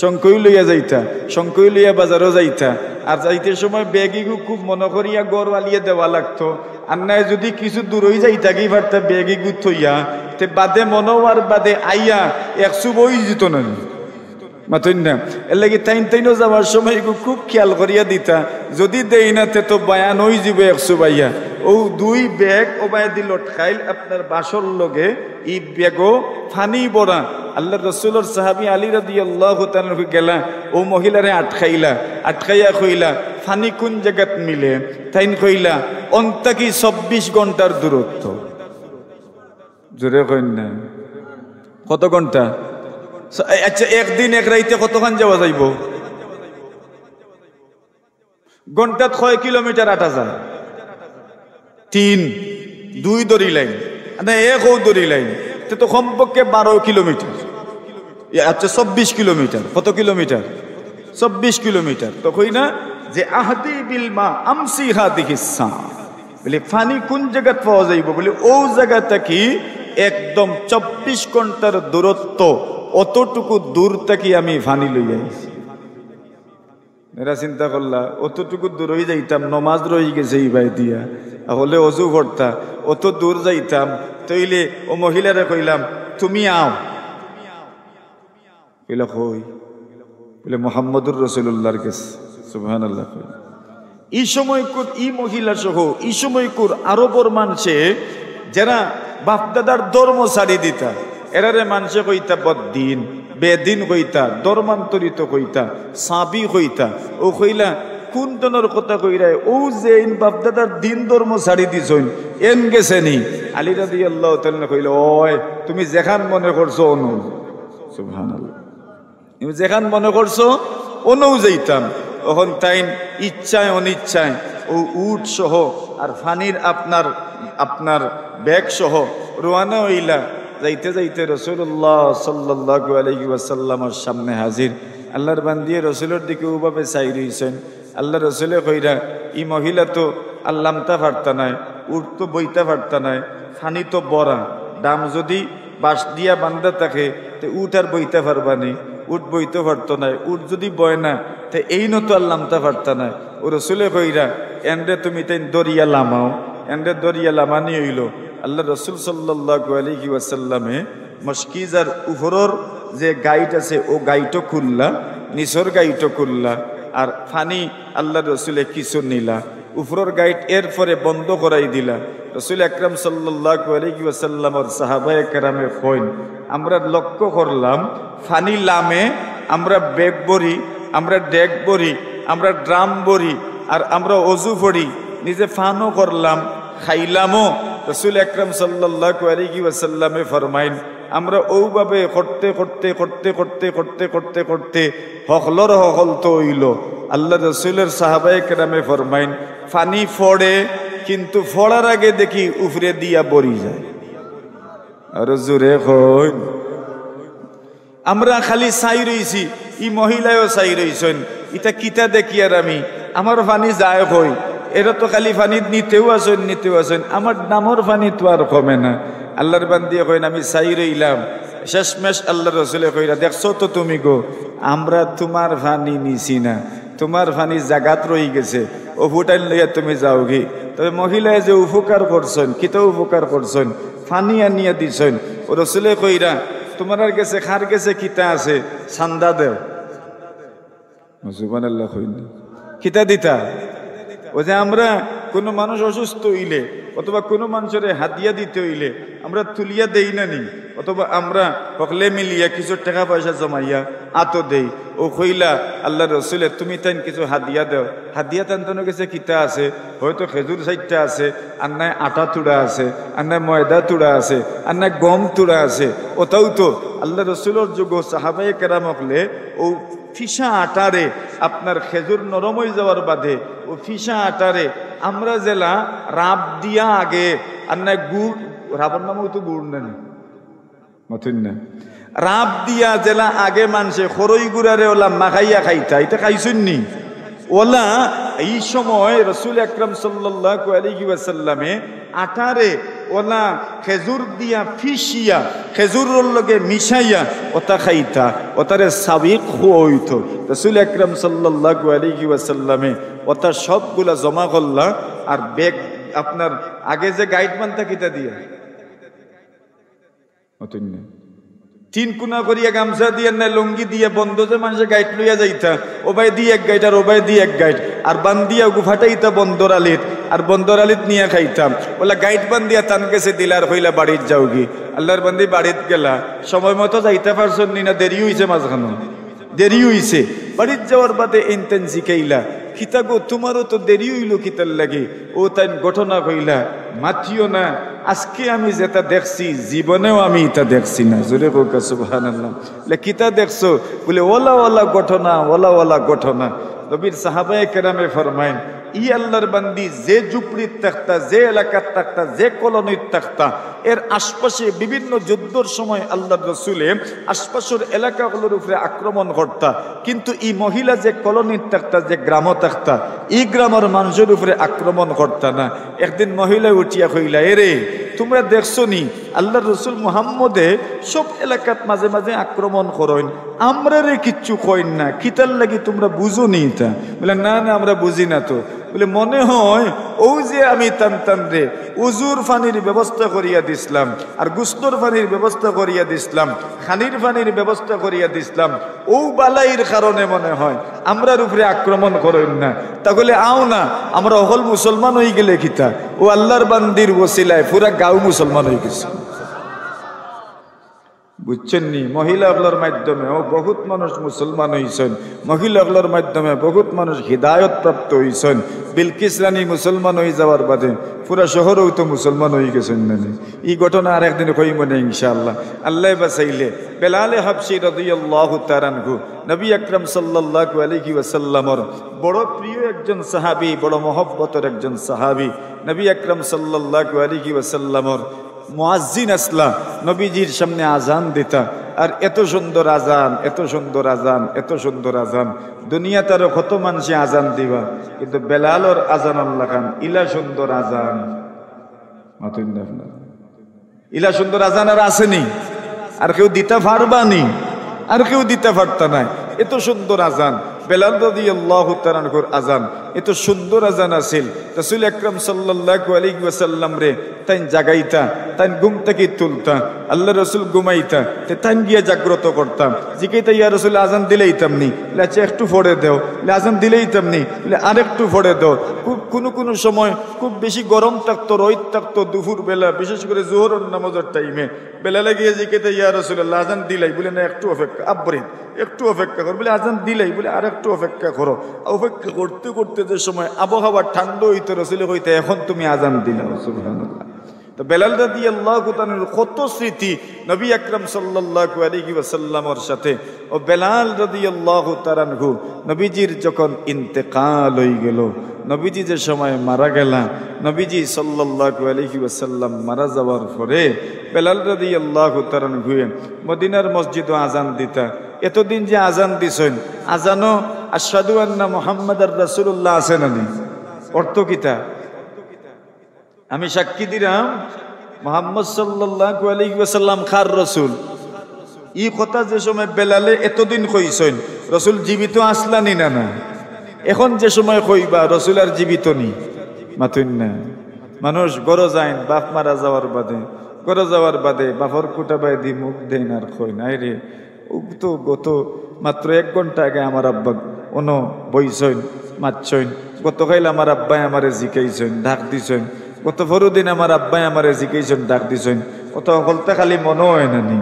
শঙ্কই লইয়া যাইতা, শঙ্কই লইয়া বাজারও যাইতা। আর যাইতে সময় ব্যাগিগু খুব মনে করিয়া গড় আলিয়ে দেওয়া লাগতো। আর নাই যদি কিছু দূর হয়ে যাই থাকি পারতা ব্যাগিগু থইয়া তে বাদে মনোয়ার বাদে আইয়া 100 বই যেত না মাতইন না। এর লাগি তাইনও যাওয়ার সময় খুব খেয়াল করিয়া দিতা, যদি দেই না তে তো বয়ান হয়ে যাবে 100 বাইয়া। ও 2 ব্যাগ ওবায় দিল খাইল আপনার বাসর লগে ই ব্যাগও ফানি বড়া। আল্লাহ রসুলের সাহাবী আলী রাদিয়াল্লাহু তাআলা গেলা ও মহিলারে আটকাইয়া কইলা ফানি কোন জায়গাত মিলে? তাইন কইলা অন্তাকি 24 ঘন্টার দূরত্ব। জোরে কইন না কত ঘন্টা? আচ্ছা একদিন এক রাইতে কতক্ষণ যাওয়া যাইব? ঘন্টাত 6 কিলোমিটার 8 যায়। 3 2 দড়ি লাইন না 1 দড়ি লাইন তো কমপক্ষে 12 কিলোমিটার। আচ্ছা 24 কিলোমিটার। কত কিলোমিটার? 24 কিলোমিটার। তো কই না যে আহদি বিল মা আমসি হাদিহিসা বলে ফানি কোন জায়গাত পাওয়া যাইব? বলে ও জায়গাটা কি একদম 24 ঘন্টার দূরত্ব, অতটুকু দূর থেকে আমি ফানি লই আইছি। এরা চিন্তা করলা অতটুকু দূর হয়ে যাইতাম, নমাজ রয়ে গেছে এই ভাই দিয়া হলে অজু করতা, অত দূর যাইতাম তইলে ও মহিলারে কইলাম তুমি আও। কইলা কই? বলে মুহাম্মদুর রাসূলুল্লাহর কাছে। সুবহানাল্লাহ। এই সময় ই মহিলা সহ এই সময় আরবর মানুষে যারা বাপদাদার ধর্ম ছাড়ি দিতা এরারে মানুষে কইতা বদ্দিন, বেদিন কইতা, ধর্মান্তরিত কইতা, সাবি কইতা। ও কইলা কোন দনের কথা কইরা? ও যে বাপদাদার দিন ধর্ম ছাড়ি দিছইন এন গেছে নি? আলী রাদিয়াল্লাহু তাআলা কইলা ওই তুমি যেখান মনে করছো অনু। সুবহানাল্লাহ। তুমি যেখান মনে করছো অনু যাইতাম। তখন তাইন ইচ্ছায় অনিচ্ছায় ও উট সহ আর ফানির আপনার ব্যাগ সহ রওনা হইলা। যাইতে যাইতে রাসূলুল্লাহ সাল্লাল্লাহু আলাইহি ওয়াসাল্লামের সামনে হাজির। আল্লাহর বান্দিয়ে রাসূলের দিকে ওভাবে চাই রইছেন। আল্লাহ রাসূলে কইরা ই মহিলা তো আল্লামতা পারতা নাই, উট তো বইতা পারতা নাই, ফানি তো বড়া, দাম যদি বাঁশ দিয়া বান্ধা থাকে তে উট আর বইতে পারবানি, উট বইতে পারতো নাই, উট যদি বয় না তে এই নত আল্লামতা পারতা নাই। ও রাসূলে কইরা এন্ডে তুমি তাই দরিয়া লামাও। এন্ডে দরিয়া লামানি হইল। আল্লাহ রসুল সাল্লাল্লাহু আলাইহি ওয়াসাল্লামে মশকিজার উপরের যে গাইট আছে ও গাইটও খুললা, নিচর গাইটও খুললা, আর ফানি আল্লাহ রসুলে কিছু নিলা, উপরের গাইট এরপরে বন্ধ করাই দিলা। রসুল আকরাম সাল্লাল্লাহু আলাইহি ওয়াসাল্লামের সাহাবায়ে কেরামে কইন আমরা লক্ষ্য করলাম ফানি লামে আমরা ব্যাগ বড়ি, আমরা ডেক বড়ি, আমরা ড্রাম বড়ি, আর আমরা অজু পড়ি, নিজে ফানও করলাম খাইলামও। রসুল আকরাম সাল্লাল্লাহু আলাইহি ওয়াসাল্লামে ফরমাইন আমরা ওভাবে করতে করতে করতে করতে করতে করতে করতে হকলর হকল তো হইল। আল্লাহ রসুলের সাহাবায়ে কেরামে ফরমাইন ফানি ফড়ে কিন্তু ফড়ার আগে দেখি উফরে দিয়া বড়ি যায়। আর জোরে কই আমরা খালি চাই রইছি, ই মহিলায়ও চাই রইছেন ইটা কিতা দেখি আর আমি আমার ফানি যায় কই। এরা তো খালি ফানি নিতেও আসেন, আমার নামর ফানি তো আর কমে না। আল্লাহর বান্দি কইন আমি চাই রইলাম। শেষমেশ আল্লাহ রসুলে কইরা দেখছো তো তুমি গো আমরা তোমার ফানি নিছি না, তোমার ফানি জাগাত রই গেছে, ও ফুটাইল লইয়া তুমি যাও গি। তবে মহিলায় যে উপকার করছেন, কিতা উপকার করছেন, ফানি আনিয়া দিছেন। ও রসুলে কইরা তোমার আর গেছে খার গেছে কিতা আছে চান্দা দেও। সুবহানাল্লাহ। কইন কিতা দিতা? ও যে আমরা কোনো মানুষ অসুস্থ হইলে অথবা কোনো মানুষের হাতিয়া দিতে হইলে আমরা তুলিয়া দেই না নি, অথবা আমরা সকলে মিলিয়া কিছু টাকা পয়সা জমাইয়া আতো দেই। ও কইলা আল্লাহ রসুলে তুমি তাই কিছু হাদিয়া দেও। হাদিয়া তান্তনো গেছে কিতা আছে, হয়তো খেজুর 4টা আছে, আর নাই আটা তুড়া আছে, আর নাই ময়দা তুড়া আছে, আর নাই গম তুড়া আছে। ওটাও তো আল্লাহ রসুলের যুগ সাহাবায়ে কেরাম হলে ও ফিসা আটারে আপনার খেজুর নরম হয়ে যাওয়ার বাদে ও ফিসা আটারে আমরা জেলা রাব দিয়া আগে, আর নাই গুড়, রাবার নামও তো গুড় নেন মতন না, রাব দিয়া জেলা আগে মানুষে খরই গুড়ারে ওলা মাখাইয়া খাইতা, এটা খাইছেন নি ওলা। এই সময় রসুল আকরাম সাল্লাল্লাহু আলাইহি ওয়াসাল্লামে আটারে ওলা খেজুর দিয়া ফিসিয়া খেজুরের লগে মিশাইয়া ওটা খাইতা ওটারে সাবিক হইত। রাসূল আকরাম সাল্লাল্লাহু আলাইহি ওয়াসাল্লামে ওটা সবগুলা জমা করলা আর ব্যাগ আপনার আগে যে গাইড বানতা কিতা দিয়া অতন্য তিন কোনা করিয়া গামছা দিয়ে না লুঙ্গি দিয়ে বন্ধ যে মানুষের গাইড লইয়া যাইতা ও ভাই দিয়ে এক গাইড আর ও ভাই দিয়ে এক গাইড আর বান্দিয়া গুফাটাইতা বন্দর আলিত আর বন্দর আলিত নিয়ে খাইতাম বলে গাইড বান্দিয়া তান গেছে দিলার হইলা বাড়ির যাওগি আল্লাহর বান্দি বাড়িত গেলা সময় মতো যাইতে পারছেন নি না দেরি হইছে মাঝখানো দেরি হইছে বাড়ির যাওয়ার বাদে ইনতেন শিখাইলা খিতা গো তোমারও তো দেরি হইল কিতার লাগে ও তাই ঘটনা কইলা মাথিও না আজকে আমি যেটা দেখছি জীবনেও আমি এটা দেখছি না জোরে হোক সুবহানাল্লাহ বলে কিতা দেখছো বলে ওলা ওলা ঘটনা ওলা ওলা ঘটনা নবীর সাহাবায়ে কেরামে ফরমাইন ই আল্লাহর বান্দি যে ঝুপড়ির থাকতা যে এলাকার থাকতা যে কলোনির থাকতা এর আশপাশে বিভিন্ন যুদ্ধের সময় আল্লাহর রাসূলে আশপাশের এলাকাগুলোর উপরে আক্রমণ করতা কিন্তু এই মহিলা যে কলোনির থাকতা যে গ্রামও থাকতা এই গ্রামের মানুষের উপরে আক্রমণ করতা না। একদিন মহিলা উঠিয়া কইলা এরে তোমরা দেখছো নি আল্লাহর রাসূল মুহাম্মদে সব এলাকাত মাঝে মাঝে আক্রমণ করেন আমরা রে কিচ্ছু কইন না কিতার লাগি তোমরা বুঝো নি তা বলে না না আমরা বুঝি না তো বলে মনে হয় ও যে আমি টান টান রে উজুর পানির ব্যবস্থা করিয়া দিছিলাম আর গুস্তর পানির ব্যবস্থা করিয়া দিছিলাম খানির পানির ব্যবস্থা করিয়া দিছিলাম ও বালাইর কারণে মনে হয় আমরার উপরে আক্রমণ করেন না তাহলে আও না আমরা অকল মুসলমান হয়ে গেলে কিতা ও আল্লাহর বান্দির ওসিলায় পুরা গাঁও মুসলমান হয়ে গেছে বুঝছেন নি মহিলাগুলোর মাধ্যমে ও বহুত মানুষ মুসলমান হইছেন মহিলাগুলোর মাধ্যমে বহুত মানুষ হিদায়ত প্রাপ্ত হইছেন বিলকিস রানী মুসলমান হয়ে যাওয়ার বাদে পুরা শহরেও তো মুসলমান হয়ে গেছেন না এই ঘটনা আর একদিন কইব না ইনশাআল্লাহ আল্লাহ বাসাইলে বেলালে হাবশি রাদিয়াল্লাহু তাআলা আনহু নবী আকরাম সাল্লাল্লাহু আলাইহি ওয়াসাল্লামর বড় প্রিয় একজন সাহাবী বড় মহব্বতের একজন সাহাবী নবী আকরাম সাল্লাল্লাহু আলাইহি ওয়াসাল্লামর মুয়াজ্জিন আসলা নবীজির সামনে আজান দিতা আর এত সুন্দর আজান এত সুন্দর আজান এত সুন্দর আজান দুনিয়াতে আরো কত মানুষে আজান দিবা কিন্তু বেলালর আজান আল্লাহ খান ইলা সুন্দর আজান মাতুন আপনার ইলা সুন্দর আজান আর আসেনি আর কেউ দিতে পারবানি আর কেউ দিতে পারতা নাই এত সুন্দর আজান বেলাল রাদিয়াল্লাহু তাআলা আনহুর আজান এত সুন্দর আজান আছিল রাসূল আকরাম সাল্লাল্লাহু আলাইহি ওয়াসাল্লাম রে তাই জাগাইতা তাই ঘুম থেকে তুলতা আল্লাহ রাসূল ঘুমাইতা তাই গিয়া জাগ্রত করতাম জিকাইতা ইয়া রাসূল আজান দিলেইতাম নি লাচে একটু ফড়ে দাও আজান দিলেইতাম নি আরেকটু ফড়ে দাও কোন সময় খুব বেশি গরম থাকতো রোদ থাকতো দুপুর বেলা বিশেষ করে যোহরের নামাজের টাইমে বেলালে গিয়ে জিকাইতা ইয়া রাসূলুল্লাহ আজান দিলাই বলে না একটু অপেক্ষা আব্বরে একটু অপেক্ষা কর বলে আজান দিলাই বলে আর একটু অপেক্ষা করো অপেক্ষা করতে করতে যে সময় আবহাওয়া ঠান্ডা হইতে রাসূল কইতে এখন তুমি আজান দিলাও সুবহানাল্লাহ তো বেলাল রাদিয়াল্লাহু তাআলার কত স্মৃতি নবী আকরাম সাল্লাল্লাহু আলাইহি ওয়াসাল্লামের সাথে ও বেলাল রাদিয়াল্লাহু তাআলা আনহু নবীজির যখন ইন্তেকাল হয়ে গেল নবীজি যে সময় মারা গেলা নবীজি সাল্লাল্লাহু আলাইহি ওয়াসাল্লাম মারা যাওয়ার পরে বেলাল রাদিয়াল্লাহু তাআলা আনহু মদিনার মসজিদে আজান দিতা এতদিন যে আজান দিছেন আজানও আশহাদু আন্না মুহাম্মাদার রাসূলুল্লাহ আছে না নি অর্থ কিতা আমি সাক্ষী দিলাম মুহাম্মদ সাল্লাল্লাহু আলাইহি ওয়াসাল্লাম খার রাসূল এই কথা যে সময় বেলালে এতদিন কইছেন রাসূল জীবিত আসলানি না না এখন যে সময় কইবা রাসূল আর জীবিত নি মাতুন না মানুষ গরো যায় বাপ মারা যাওয়ার বাদে গরো যাওয়ার বাদে বাপর কুটা বাই দি মুখ দেন আর কই নাই রে তো গত মাত্র 1 ঘন্টা আগে আমার আব্বা অন বইছেন মাতছেন গতকাল আমার আব্বাই আমারে জিকাইছেন ডাক দিছেন গত পরদিন আমার আব্বাই আমারে জিকাইছেন ডাক দিছেন কত হলতে খালি মনে হয় না নি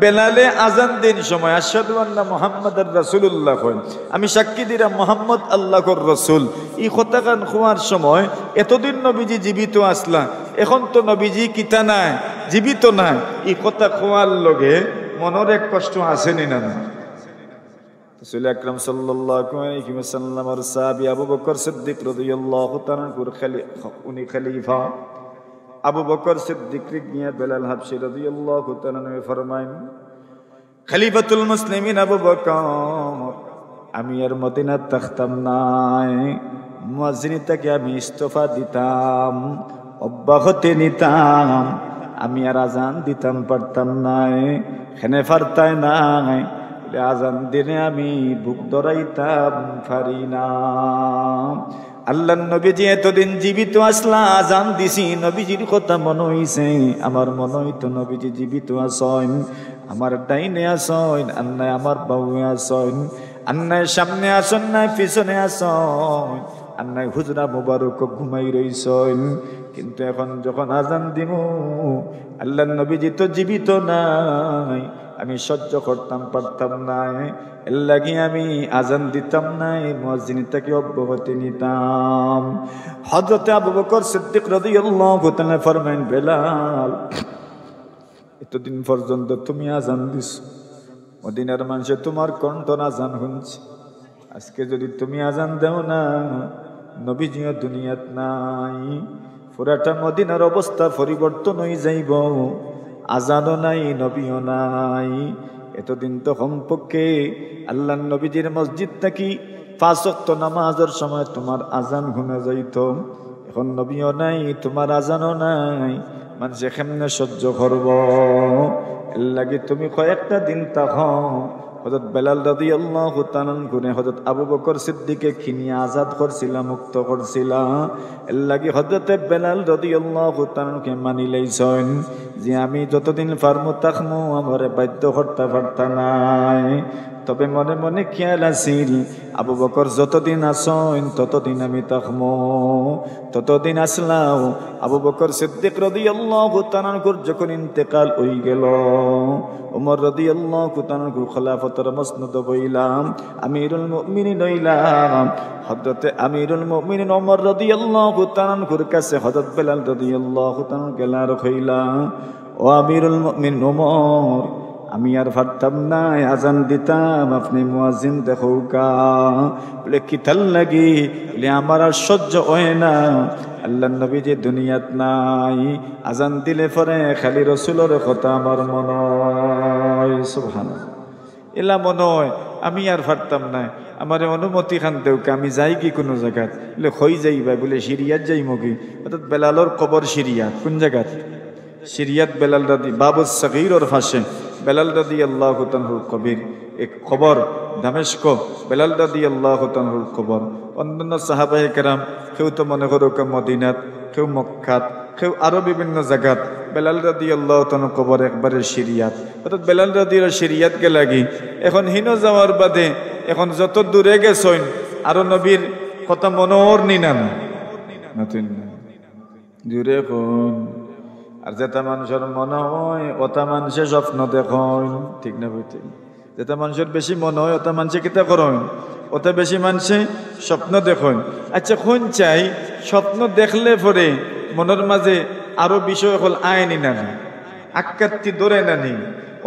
বেলালে আজান দিন সময় আশহাদু আন্না মুহাম্মাদার রাসূলুল্লাহ কই আমি সাক্ষী দিলাম মুহাম্মদ আল্লাহর রাসূল এই কথা কান খোয়ার সময় এতদিন নবীজি জীবিত আসলা এখন তো নবীজি কিতা নাই জীবিত নাই এই কথা খোয়ার লগে মনের এক কষ্ট আসেনি না রাসূল আকরাম সাল্লাল্লাহু আলাইহি ওয়াসাল্লামের সাহাবী আবু বকর সিদ্দিক রাদিয়াল্লাহু তাআলা উনি খলিফা আবু বকর সিদ্দিক নিয়ে বেলাল হাবশী রাদিয়াল্লাহু তাআলা ফরমায়েন খলিফাতুল মুসলিমিন আবু বকর আমি আর মদিনাত থাকতাম নাই মুয়াজ্জিন থেকে আমি ইস্তফা দিতাম অব্যাহতি নিতাম, আমি আর আজান দিতাম পারতাম নাই, খেনে পারতাই নাই, আজান দিনে আমি বুক ধরাইতাম পারি না। আল্লাহর নবীজি এতদিন জীবিত আসলা, আজান দিছি, নবীজির কথা মনে হইছে, আমার মনে হইতো নবীজি জীবিত আসেন, আমার ডাইনে আসেন আর নাই আমার বাউয়ে আসেন, আর নাই সামনে আসেন নাই পিছনে আসেন, আর নাই হুজরা মুবারক ঘুমাই রইছেন। কিন্তু এখন যখন আজান দিব, আল্লাহর নবীজি তো জীবিত নাই, আমি সহ্য করতাম পারতাম নাই, এর লাগি আমি আজান দিতাম নাই, মুয়াজ্জিনটাকে অব্যাহতি নিতাম। হযরত আবু বকর সিদ্দিক রাদিয়াল্লাহু তাআলা ফরমায়েন, বেলাল এতদিন পর্যন্ত তুমি আজান দিছ, মদিনার মানুষে তোমার কণ্ঠ আজান শুনছে, আজকে যদি তুমি আজান দাও না, নবীজিও দুনিয়াত নাই, পুরাটা মদিনার অবস্থা পরিবর্তন হয়ে যাইব, আজানও নাই নবীও নাই। এতদিন তো কমপক্ষে আল্লাহর নবীজির মসজিদ থাকি 5 ওয়াক্ত নামাজের সময় তোমার আজান শুনে যাইত, এখন নবীও নাই, তোমার আজানও নাই, মানুষে কেমনে সহ্য করব? এর লাগে তুমি কয়েকটা দিন থাকো। হযরত বেলাল রাদিয়াল্লাহু তাআলা গুনে হযরত আবু বকর সিদ্দিককে কিনিয়া আজাদ করছিলা, মুক্ত করছিলা, এর লাগি হযরত বেলাল রাদিয়াল্লাহু তাআলাকে মানি লাইছেন যে আমি যতদিন পারমু থাকমু, আমারে বাধ্য করতে পারতা নাই। তবে মনে মনে খেয়াল আছিল, আবু বকর যতদিন আসেন ততদিন আমি থাকমু, ততদিন আসলাম। আবু বকর সিদ্দিক রাদিয়াল্লাহু তাআলা যখন ইন্তেকাল হয়ে গেল, ওমর রাদিয়াল্লাহু তাআলা খলিফাতুর মসনদ বইলাম, আমিরুল মুমিনিন হইলাম। হযরত আমিরুল মুমিনিন ওমর রাদিয়াল্লাহু তাআলার কাছে হযরত বেলাল রাদিয়াল্লাহু তাআলা গেলার কইলা, ও আমিরুল মুমিনিন ওমর, আমি আর পারতাম না আজান দিতাম, আপনি মুয়াজ্জিন দেখো কা। বলে কি তাল লাগি? বলে আমার আর সহ্য হয় না, আল্লাহর নবী যে দুনিয়াত নাই, আজান দিলে পরে খালি রাসূলের কথা আমার মনে হয়। সুবহানাল্লাহ, এলা মনে হয় আমি আর পারতাম না, আমার অনুমতি খান দেউকা, আমি যাই কি কোনো জায়গাত? বলে হই যাইবা, বলে সিরিয়াত যাইমো কি? অর্থাৎ বেলালর কবর সিরিয়াত। কোন জায়গাত? সিরিয়াত বেলাল রাদি বাবুস সগীরর পাশে বেলাল রাদিয়াল্লাহু তাআলার কবর, এক কবর দামেস্ক, বেলাল রাদিয়াল্লাহু তাআলার কবর। অন্যান্য সাহাবায়ে কেরাম কেউ তো মনে করো মদিনাত, কেউ মক্কাত, কেউ আরো বিভিন্ন জায়গাত, বেলাল রাদিয়াল্লাহু তাআলার কবর একবারে সিরিয়াত। অর্থাৎ বেলাল রাদিয়ার সিরিয়াত কে লাগি এখন হিনো যাওয়ার বাদে এখন যত দূরে গেছেন আরো নবীর কথা মনোর নিনা না নতুন দূরে কোন। আর যেটা মানুষের মনে হয় ওটা মানুষের স্বপ্ন দেখেন, ঠিক না বুঝতে? যেটা মানুষের বেশি মনে হয় ওটা মানুষে কিতা করেন, ওটা বেশি মানুষে স্বপ্ন দেখেন। আচ্ছা কোন চাই স্বপ্ন দেখলে পরে মনের মাঝে আরো বিষয় হল আইনি না, আক্কাতি ধরে নানি,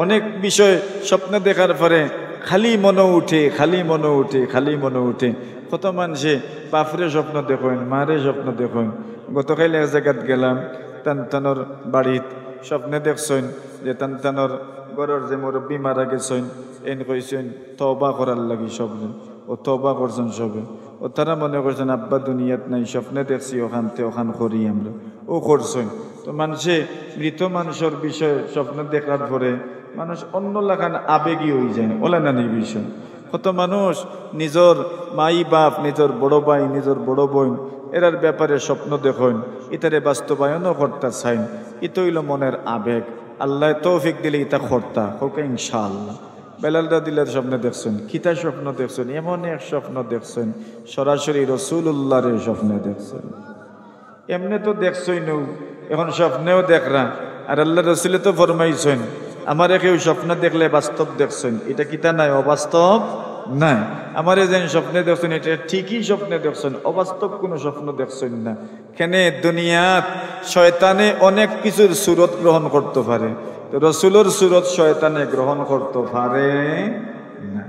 অনেক বিষয় স্বপ্ন দেখার পরে খালি মনে উঠে, খালি মনে উঠে, খালি মনে উঠে। কত মানুষে বাপরে স্বপ্ন দেখেন, মারে স্বপ্ন দেখেন। গতকাল এক জায়গাত গেলাম, তানতানোর বাড়িত স্বপ্নে দেখছেন যে তানতানোর ঘরের যে মুরব্বী মারা গেছেন, এন কইছেন তওবা করার লাগি সবজন, ও তওবা করছেন সবে। ও তারা মনে করছেন আব্বা দুনিয়াত নাই, স্বপ্নে দেখছি ওখানতে ওখান করি আমরা, ও করছেন। তো মানুষে মৃত মানুষের বিষয়ে স্বপ্ন দেখার পরে মানুষ অন্য লাগান আবেগী হয়ে যায়, ওলা না নেই বিষয়। কত মানুষ নিজের মাই বাপ, নিজের বড় ভাই, নিজের বড় বোন এরার ব্যাপারে স্বপ্ন দেখেন, ইতারে বাস্তবায়নও করতে চাই, ইতো হইল মনের আবেগ। আল্লাহ তৌফিক দিলে ইতা করতা হোক ইনশাআল্লাহ। বেলাল রাদিয়াল্লাহু স্বপ্নে দেখছেন, কিতা স্বপ্ন দেখছেন? এমন এক স্বপ্ন দেখছেন সরাসরি রাসূলুল্লাহর স্বপ্নে দেখছেন। এমনি তো দেখছই নৌ, এখন স্বপ্নেও দেখরা। আর আল্লাহ রাসূল তো ফরমাইছেন আমার কেউ স্বপ্ন দেখলে বাস্তব দেখছেন, এটা কিতা নাই, অবাস্তব নাই। আমার যেন স্বপ্নে দেখছেন এটা ঠিকই স্বপ্নে দেখছেন, অবাস্তব কোনো স্বপ্ন দেখছেন না। কেন? দুনিয়াত শয়তানে অনেক কিছুর সুরত গ্রহণ করতে পারে, তো রাসূলের সুরত শয়তানে গ্রহণ করতে পারে না।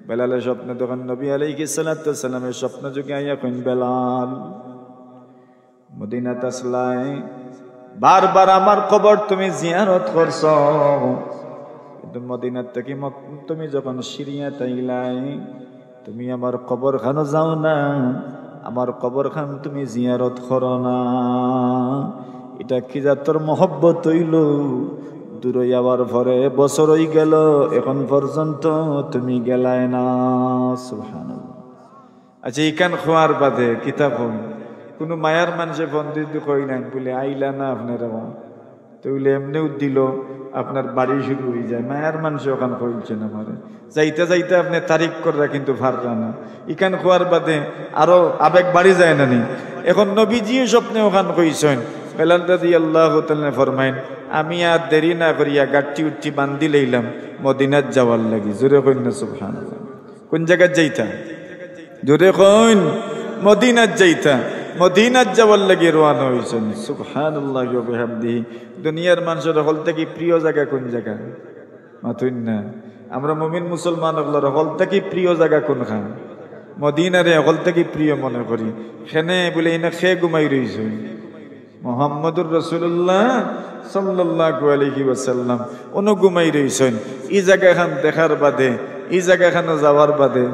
বেলালের স্বপ্নে তখন নবী আলাইহিস সালাতু ওয়াস সালামের স্বপ্ন যুগে আইয়া কইন, বেলাল মদিনাত আসলাই, বারবার আমার কবর তুমি জিয়ারত করছ, কিন্তু মদিনার থেকে তুমি যখন সিরিয়া তাইলাই তুমি আমার কবর খানো যাও না, আমার কবর খান তুমি জিয়ারত করো না। এটা কি জাতর মহব্বত হইল? দূরে যাওয়ার পরে বছর হই গেল, এখন পর্যন্ত তুমি গেলাই না। সুবহানাল্লাহ। আচ্ছা, ইকান খোয়ার বাদে কিতাব হই কোনো মায়ার মানুষে বন্দি কই নাই বলে আইলা না আপনারা, তো বলে এমনিও দিল আপনার বাড়ি শুরু হয়ে যায়। মায়ার মানুষ ওখান কইছেন আমারে যাইতে যাইতে আপনি তারিখ করা কিন্তু ফাররা না। ইকান খোয়ার বাদে আরো আবেগ বাড়ি যায় না নি। এখন নবীজিও স্বপ্নে ওখান কইছেন, বেলাল রাদিয়াল্লাহু তাআলা ফরমাইন, আমি আর দেরি না করিয়া গাঠি উঠি বান্ধি লইলাম মদিনাত যাওয়ার লাগি। জোরে কইন না সুবহানাল্লাহ। কোন জায়গায় যাইতা? জোরে কইন। মদিনাত যাইতা। মদিনাত যাওয়ার লাগি রওনা হইছেন। সুবহানাল্লাহি ওয়া বিহামদিহি। দুনিয়ার মানুষের হল থেকে প্রিয় জায়গা কোন জায়গা? মাতুন না। আমরা মুমিন মুসলমান হল হল থেকে প্রিয় জায়গা কোন খান? মদিনারে হল থেকে প্রিয় মনে করি। সেনে বলে ইনা খে ঘুমাই রইছে মুহাম্মদুর রাসূলুল্লাহ সাল্লাল্লাহু আলাইহি ওয়াসাল্লাম উনি ঘুমাই রইছেন। এই জায়গাখান দেখার বাদে, এই জায়গাখানে যাওয়ার বাদে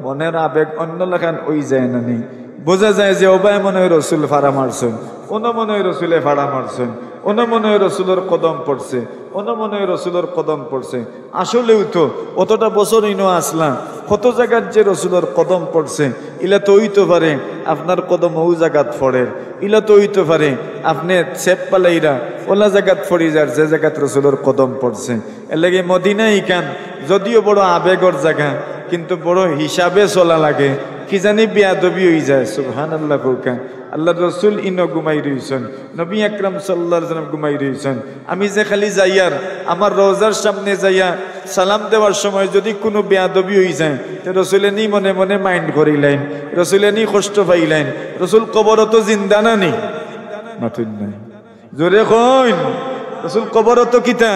মনের আবেগ অন্য লেখান ওই যায় না নি। বোঝা যায় যে ওবায় মনে হয় রসুল ফাড়া মারছেন, অন্য মনে হয় রসুলে ফাড়া মারছেন, অন্য মনে হয় রসুলের কদম পড়ছে, অন্য মনে হয় রসুলের কদম পড়ছে। আসলেও তো অতটা বছর ইনো আসলাম, কত জায়গার যে রসুলের কদম পড়ছে, ইলা তো হইতে পারে আপনার কদম ও জায়গাত পড়ে, ইলা তো হইতে পারে আপনি সেপ পালাইরা ওলা জায়গাত পড়ি যার যে জায়গাত রসুলের কদম পড়ছে। এর লাগে মদিনা ইকান যদিও বড় আবেগর জায়গা, কিন্তু বড় হিসাবে চলা লাগে। কি জানি বেয়াদবি হয়ে যায়। সুবহানাল্লাহ। কৌকা আল্লাহ রসুল ইনো ঘুমাই রইছেন, নবী আকরাম সাল্লাল্লাহু আলাইহি ওয়াসাল্লাম ঘুমাই রইছেন। আমি যে খালি যাইয়ার আমার রওজার সামনে যাইয়া সালাম দেওয়ার সময় যদি কোনো বেয়াদবি হয়ে যায়, তো রসুলে নি মনে মনে মাইন্ড করিলেন, রসুলে নি কষ্ট পাইলেন। রসুল কবর তো জিন্দা না নি? মাথুন নাই। জোরে কইন। রসুল কবর তো কিতা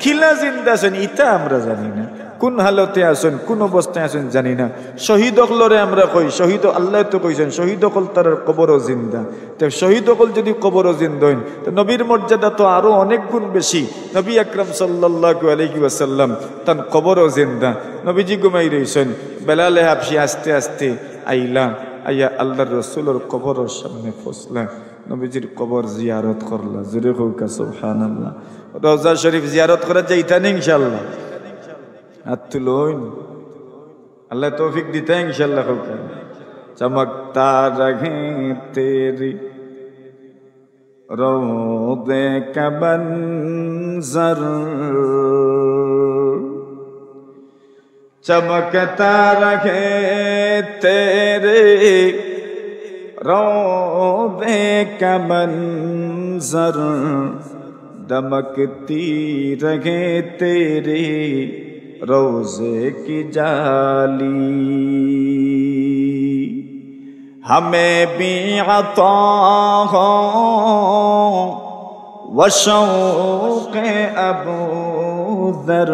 খিলা জিন্দা আছেন, ইটা আমরা জানি না। কোন হালতে আছেন, কোন অবস্থায় আছেন জানি না। শহীদ অকলরে আমরা কই, শহীদ আল্লাহ তো কইছেন শহীদ অকল তার কবরও জিন্দা। তো শহীদ অকল যদি কবরও জিন্দা হইন, তো নবীর মর্যাদা তো আরো অনেক গুণ বেশি। নবী আকরাম সাল্লাল্লাহু আলাইহি ওয়াসাল্লাম তার কবরও জিন্দা। নবীজি ঘুমাই রইছেন, বেলালে হাবশি আস্তে আস্তে আইলা, আইয়া আল্লাহর রসুলের কবরের সামনে পৌঁছলা, নবীজির কবর জিয়ারত করলা। জোরে কইকা সুবহানাল্লাহ। রওজা শরীফ জিয়ারত করা যাইতানি ইনশাআল্লাহ? হাত তুলুন, আল্লাহ তৌফিক দিতে ইনশাআল্লাহ। চমকতা রহে তেরি রওদে কা মনজর, চমকতা রহে তেরে রওদে কা মনজর, दमकती रहे तेरे रोज़े की जाली, हमें भी अता हो व शौक़ अबू ज़र,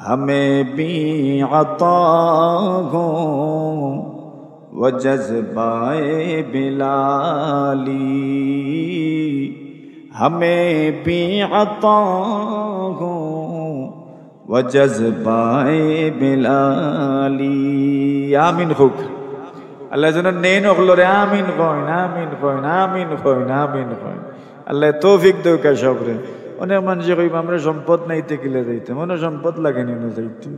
हमें भी अता हो व जज़्बाए बिलाली, हमें भी अता हो व जज़्बाए बिलाली। आमीन खुक আল্লাহ যেন নেন ওগুলোরে আমিন কইন, আমিন কইন, আমিন কইন, আমিন কইন। আল্লাহ তৌফিক দেউকা সবরে। অনেক মানুষ কইব আমরা সম্পদ নাইতে কিলে যাইতে, মনে সম্পদ লাগেনি না যাইতে।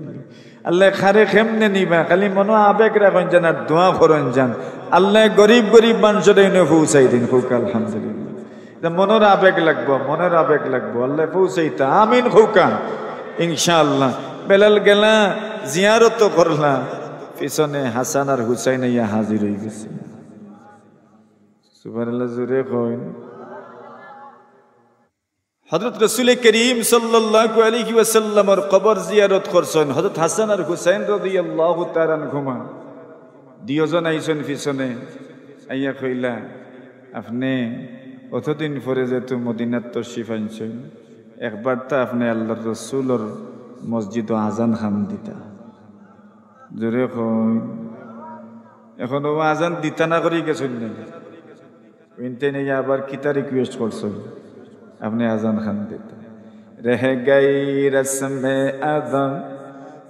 আল্লাহ খারে খেমনে নিবা, খালি মনো আবেগ রাখেন জান আর দোয়া করেন যান। আল্লাহ গরিব গরিব মানুষের এনে পৌঁছাই দিন খুক আলহামদুলিল্লাহ। মনের আবেগ লাগবো, মনের আবেগ লাগবো, আল্লাহ পৌঁছাইতা। আমিন খুকা ইনশাআল্লাহ। বেলাল গেলা জিয়ারত করলা, পিছনে হাসান আর হুসাইন ইয়া হাজির হয়ে গেছে। সুবহানাল্লাহ। জোরে কইন। হযরত রাসূল করিম সাল্লাল্লাহু আলাইহি ওয়াসাল্লামের কবর জিয়ারত করছেন হযরত হাসান আর হুসাইন রাদিয়াল্লাহু তাআলা আনহুমা। দুইজন আইছেন পিছনে, আইয়া কইলা আপনি অতদিন পরে যেহেতু মদিনাত তশরিফ আনছেন, একবার তা আপনি আল্লাহর রাসূলের মসজিদ আজান খান দিতা। জোরে কই। এখন ও আজান দিতা না করি গেছেন না, উইনতে নিয়ে আবার কিতা রিকোয়েস্ট করছেন আপনি আজান খান দিতা। রহ গই রসমে আযান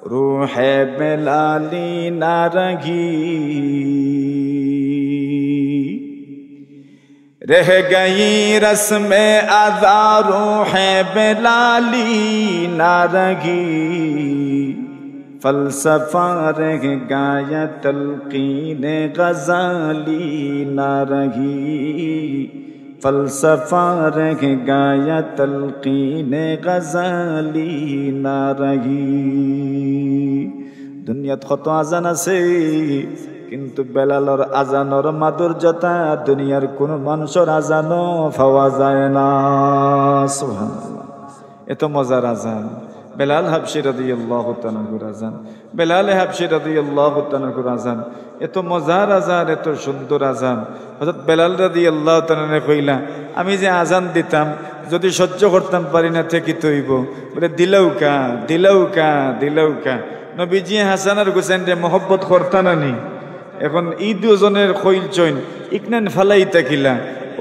रूहे बेलाली ना रही, रह गई रस्में अदा रूहे बेलाली ना रही, फलसफा रह गया तलकीन गजाली ना रही, फलसफा रह गया तलकीन गजाली ना रही। दुनियात कत आजान আছে, কিন্তু বেলালর আজানর মাধুর্যতা দুনিয়ার কোন মানুষের আজানও পাওয়া যায় না। সুবহানাল্লাহ, এত মজার আজান বেলাল হাবশী রাদিয়াল্লাহু তাআলা আনহুর আজান, বেলাল হাবশী রাদিয়াল্লাহু তাআলা আনহুর আজান, এত মজার আজান, এত সুন্দর আজান। হযরত বেলাল রাদিয়াল্লাহু তাআলা আনহু কইলা, আমি যে আজান দিতাম যদি সহ্য করতাম পারি না থেকে তৈব, বলে দিলাউকা দিলাউকা দিলাউকা। নবীজি হাসান আর হুসাইন রে মোহব্বত করতানা নি, এখন এই দুজনের কইল চইন ইকনান ফালাই তাকিলা।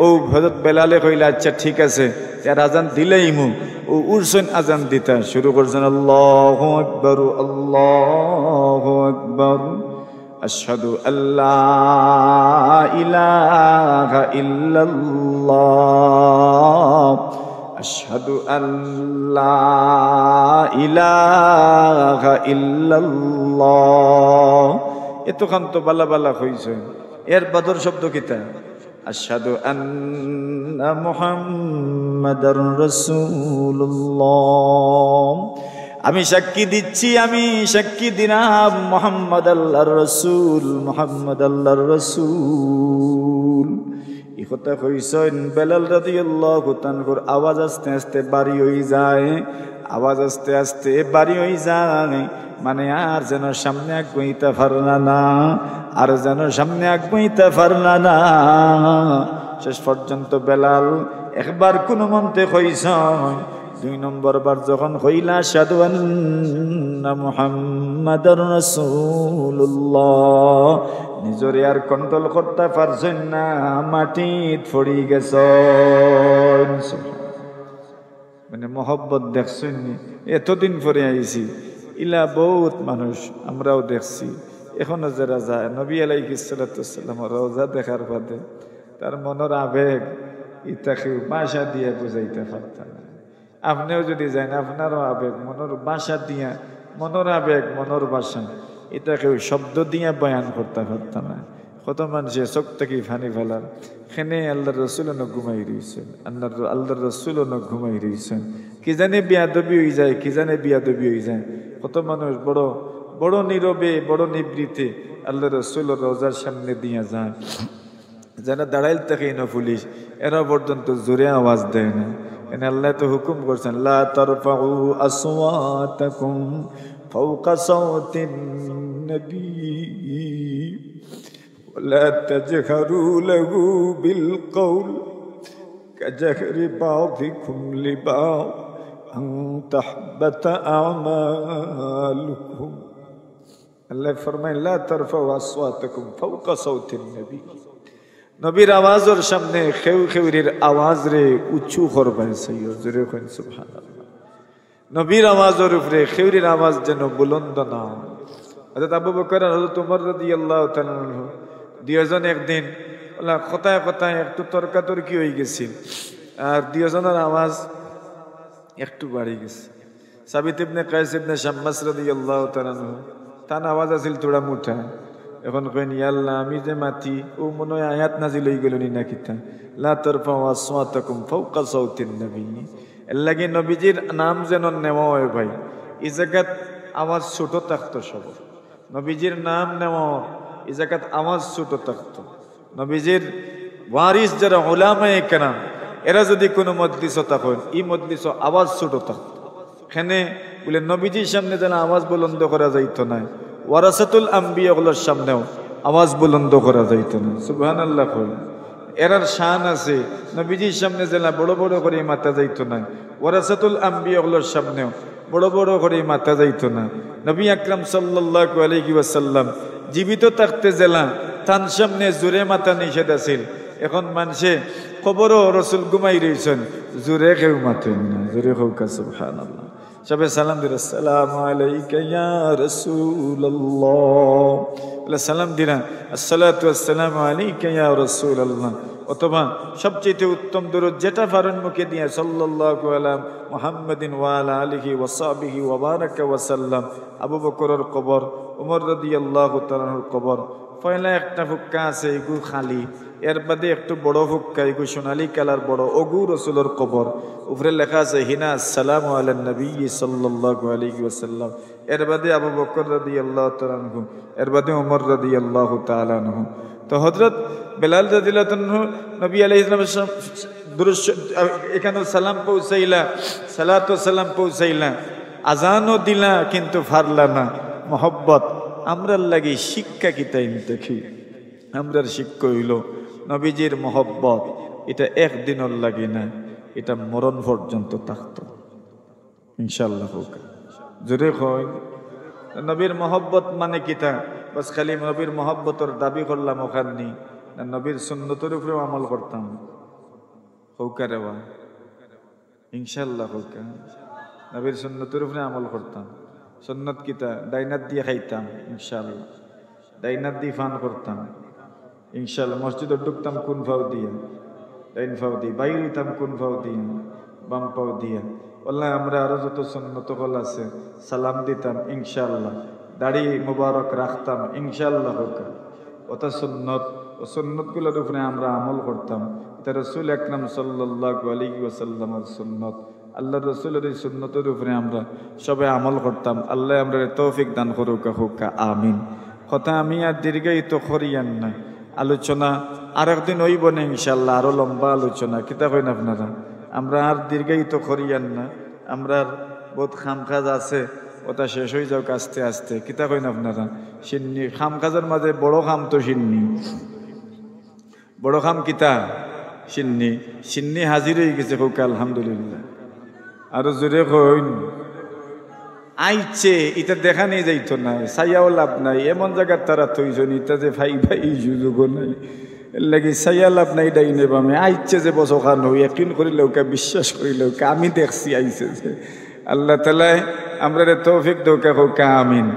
ও হযরত বেলালে কইলা, আচ্ছা ঠিক আছে, তার আজান দিলেইমু। ও উরসন আজান দিতা শুরু করছেন, আল্লাহু আকবার আল্লাহু আকবার, আশহাদু আল্লা ইলাহা ইল্লাল্লাহ, আশহাদু আল্লা ইলাহা ইল্লাল্লাহ। এতক্ষণ তো বালা বালা হইছে, এর বাদর শব্দ কিতা? আশহাদু আন্না মুহাম্মাদার রাসূলুল্লাহ, আমি সাক্ষী দিচ্ছি, আমি সাক্ষী দিলাম মুহাম্মদ আল্লাহর রাসূল, মুহাম্মদ আল্লাহর রাসূল। এই কথা কইছেন বেলাল রাদিয়াল্লাহু তাআলার আওয়াজ আস্তে আস্তে বাড়ি হয়ে যায়, আওয়াজ আস্তে আস্তে বাড়ি হয়ে যায়, মানে আর যেন সামনে আগুইতে পারলা না, আর যেন সামনে আগুইতে পারলা না। শেষ পর্যন্ত বেলাল একবার কোন মন্তে কইছেন, দুই নম্বর বার যখন কইলা আশহাদু আন্না মুহাম্মাদার রাসূলুল্লাহ, নিজরে আর কন্ট্রোল করতে পারছেন না, মাটিত পড়ি গেছেন। মানে মহব্বত দেখছেন, এতদিন পরে আইছি, ইলা বহুত মানুষ আমরাও দেখছি, এখনো যারা যায় নবী আলাইহিস সালাতু ওয়াসসালাম রওজা দেখার বাদে তার মনের আবেগ ইতাকে ভাষা দিয়ে বুঝাইতে পারতেন না। আপনিও যদি যান, আপনারও আবেগ মনের ভাষা দিয়া, মনের আবেগ মনের ভাষা এটাকে শব্দ দিয়ে বয়ান করতে পারত না। কত মানুষে চোখ থেকে ফানি ফেলার, সেনে আল্লাহর রসুল ঘুমাই রয়েছেন, আল্লাহর রসুল ঘুমাই রয়েছেন, কি জানে বিয়াদবি হয়ে যায়, কি জানে বিয়াদবি হয়ে যায়। কত মানুষ বড় বড় নীরবে, বড় নিবৃতে আল্লাহ রসুল রোজার সামনে দিয়ে যায়, যেন দাঁড়াইল থাকে না পুলিশ, এরা পর্যন্ত জোরে আওয়াজ দেয় না। এনে আল্লাহ তো হুকুম করছেন, লা তারফাউ আসওয়াতাকুম ফাওকা সাওতিন নবী ওয়ালা তাজহারু লাহু বিল কওল কাজহরি বাযিকুম লিবা'দ আন তাহবাতা আমালুকুম। আল্লাহ ফরমায়, লা তারফাউ আসওয়াতাকুম ফাওকা সাওতিন নবী, নবীর আওয়াজের সামনে খেউ খেউরির আওয়াজ রে উঁচু করবেন। জোরে কইন সুবহানাল্লাহ। নবীর আওয়াজের উপরে খেউরির আওয়াজ যেন বুলন্দ না। হযরত আবু বকর আর হযরত ওমর রাদিয়াল্লাহু তাআলা আনহু দুইজন একদিন ওলা কথায় কথায় একটু তর্কাতর্কি হয়ে গেছে, আর দুইজনের আওয়াজ একটু বাড়ি গেছে। সাবিত ইবনে কায়েস ইবনে শাম্মাস রাদিয়াল্লাহু তাআলা আনহু, তার আওয়াজ আছিল থোড়া মুঠা। এখন কইন, ইয়া আল্লাহ, আমি যে মাতি ও মনে হয় আয়াত নাজিল হয়ে গেল নি না কিতা, লা তারফাউ আসওয়াতাকুম ফাওকা সাওতিন নবী। এর লাগে নবীজির নাম যেন নেওয়া হয় ভাই, এই জায়গাত আওয়াজ ছোট থাকতো সব। নবীজির নাম নেওয়া এই জায়গাত আওয়াজ ছোট থাকতো। নবীজির ওয়ারিস যারা উলামায়ে কেরাম, এরা যদি কোনো মজলিসও থাকেন, এই মজলিসও আওয়াজ ছোট থাকতো। এখানে বলে নবীজির সামনে যেন আওয়াজ বুলন্দ করা যাইতো না, ওয়ারাসাতুল আম্বিয়া গুলোর সামনেও আওয়াজ বুলন্দ করা যাইত না। সুবহানাল্লাহ। এরার শান আছে, নবীজির সামনে যেন বড় বড় করে মাথা যাইত না, ওয়ারাসাতুল আম্বিয়া গুলোর সামনেও বড় বড় করে মাথা যাইত না। নবী আকরাম সাল্লাল্লাহু আলাইহি ওয়াসাল্লাম জীবিত থাকতে জেলা তার সামনে জোরে মাথা নিষেধ আছিল। এখন মানুষে খবরও রসুল ঘুমাই রয়েছেন, জোরে কেউ মাথেন না, জোরে হোক সুবহানাল্লাহ। সবে সালাম দিল, আসসালামু আলাইকা ইয়া রাসূলুল্লাহ, বলে সালাম দিলা, আসসালাতু ওয়াসসালামু আলাইকা ইয়া রাসূলুল্লাহ। অথবা সবচেয়ে উত্তম দরুদ যেটা পারেন মুখে দিয়ে, সাল্লাল্লাহু আলা মুহাম্মাদিন ওয়া আলা আলিহি ওয়া সাহবিহি ওয়া বারাকা ওয়া সাল্লাম। আবু বকরের কবর, ওমর রাদিয়াল্লাহু তাআলার কবর, পয়লা একটা ফুক্কা আছে এগু খালি, এর বাদে একটু বড় ফুক্কা এগু সোনালী কালার বড়, ওগু রসুলের কবর, উপরে লেখা আছে হিনা আসসালামু আলান নবী সাল্লাল্লাহু আলাইহি ওয়াসাল্লাম। এর বাদে আবু বকর রাদিয়াল্লাহু তাআলা আনহু, এর বাদে ওমর রাদিয়াল্লাহু তাআলা আনহু। তো হযরত বেলাল রাদিয়াল্লাহু আনহু নবী আলাইহিস সালাম দুরূদ এখানে সালাম পৌঁছাইলা, সালাতু সালাম পৌঁছাইলা, আজানও দিলা, কিন্তু ফারলা না মোহব্বত। আমরার লাগি শিক্ষা কিতাই দেখি, আমরার শিক্ষা হইল নবীজির মোহব্বত, এটা একদিনের লাগি না, এটা মরণ পর্যন্ত থাকতো ইনশাআল্লাহ। হোক জোরে হয় নবীর মোহব্বত মানে কিতা, বাস খালি নবীর মোহব্বতের দাবি করলাম ওখানে না, নবীর সুন্নতের উপরেও আমল করতাম। হৌকা রেওয়া ইনশাআল্লাহ, হৌকা নবীর সুন্নতের উপরে আমল করতাম। সুন্নত কিতা, ডাইনাত দিয়ে খাইতাম ইনশাআল্লাহ, ডাইনাত দিয়ে ফান করতাম ইনশাআল্লাহ। মসজিদে ঢুকতাম কোন ফাও দিয়া, ডাইন ফাও দিয়ে, বাইর হইতাম কোন ফাও দিয়া, বাম পাও দিয়া। আল্লাহ আমরা আরো যত সুন্নত হল আছে সালাম দিতাম ইনশাআল্লাহ, দাড়ি মুবারক রাখতাম ইনশাআল্লাহ। হোকা ওটা সুন্নত, ও সুন্নতগুলোর উপরে আমরা আমল করতাম। এটা রাসূল আকরাম সাল্লাল্লাহু আলাইহি ওয়াসাল্লামের সুন্নত, আল্লাহ রসুলের এই সুন্নতের উপরে আমরা সবাই আমল করতাম। আল্লাহ আমরা তৌফিক দান করুক, হোকা আমিন। কথা আমি আর দীর্ঘায়িত করিয়ান না, আলোচনা আর একদিন হইব না ইনশাআল্লাহ, আরো লম্বা আলোচনা, কিতা কইন আপনারা? আমরা আর দীর্ঘায়িত করিয়ান না, আমরা বহুত খাম কাজ আছে, ওটা শেষ হয়ে যাওক আস্তে আস্তে, কিতা কইন আপনারা? সিন্নি খাম কাজের মাঝে বড় খাম তো সিন্নি, বড় খাম কিতা? সিন্নি। সিন্নি হাজির হয়ে গেছে, হোক আলহামদুলিল্লাহ। আরো জোরে কইন আইছে, এটা দেখা নিয়ে যাইতো না, সাইয়াও লাভ নাই, এমন জায়গার তারা তৈজন, এটা যে ভাই ভাই সুযোগ নাই, এর লাগে সাইয়া লাভ নাই। ডাই নেবামে আইছে যে বসখান হই, একদিন করিলেও কে বিশ্বাস করিলেও কে আমি দেখছি আইছে যে। আল্লাহ তাআলা আমরা তৌফিক দোকা হোক আমিন।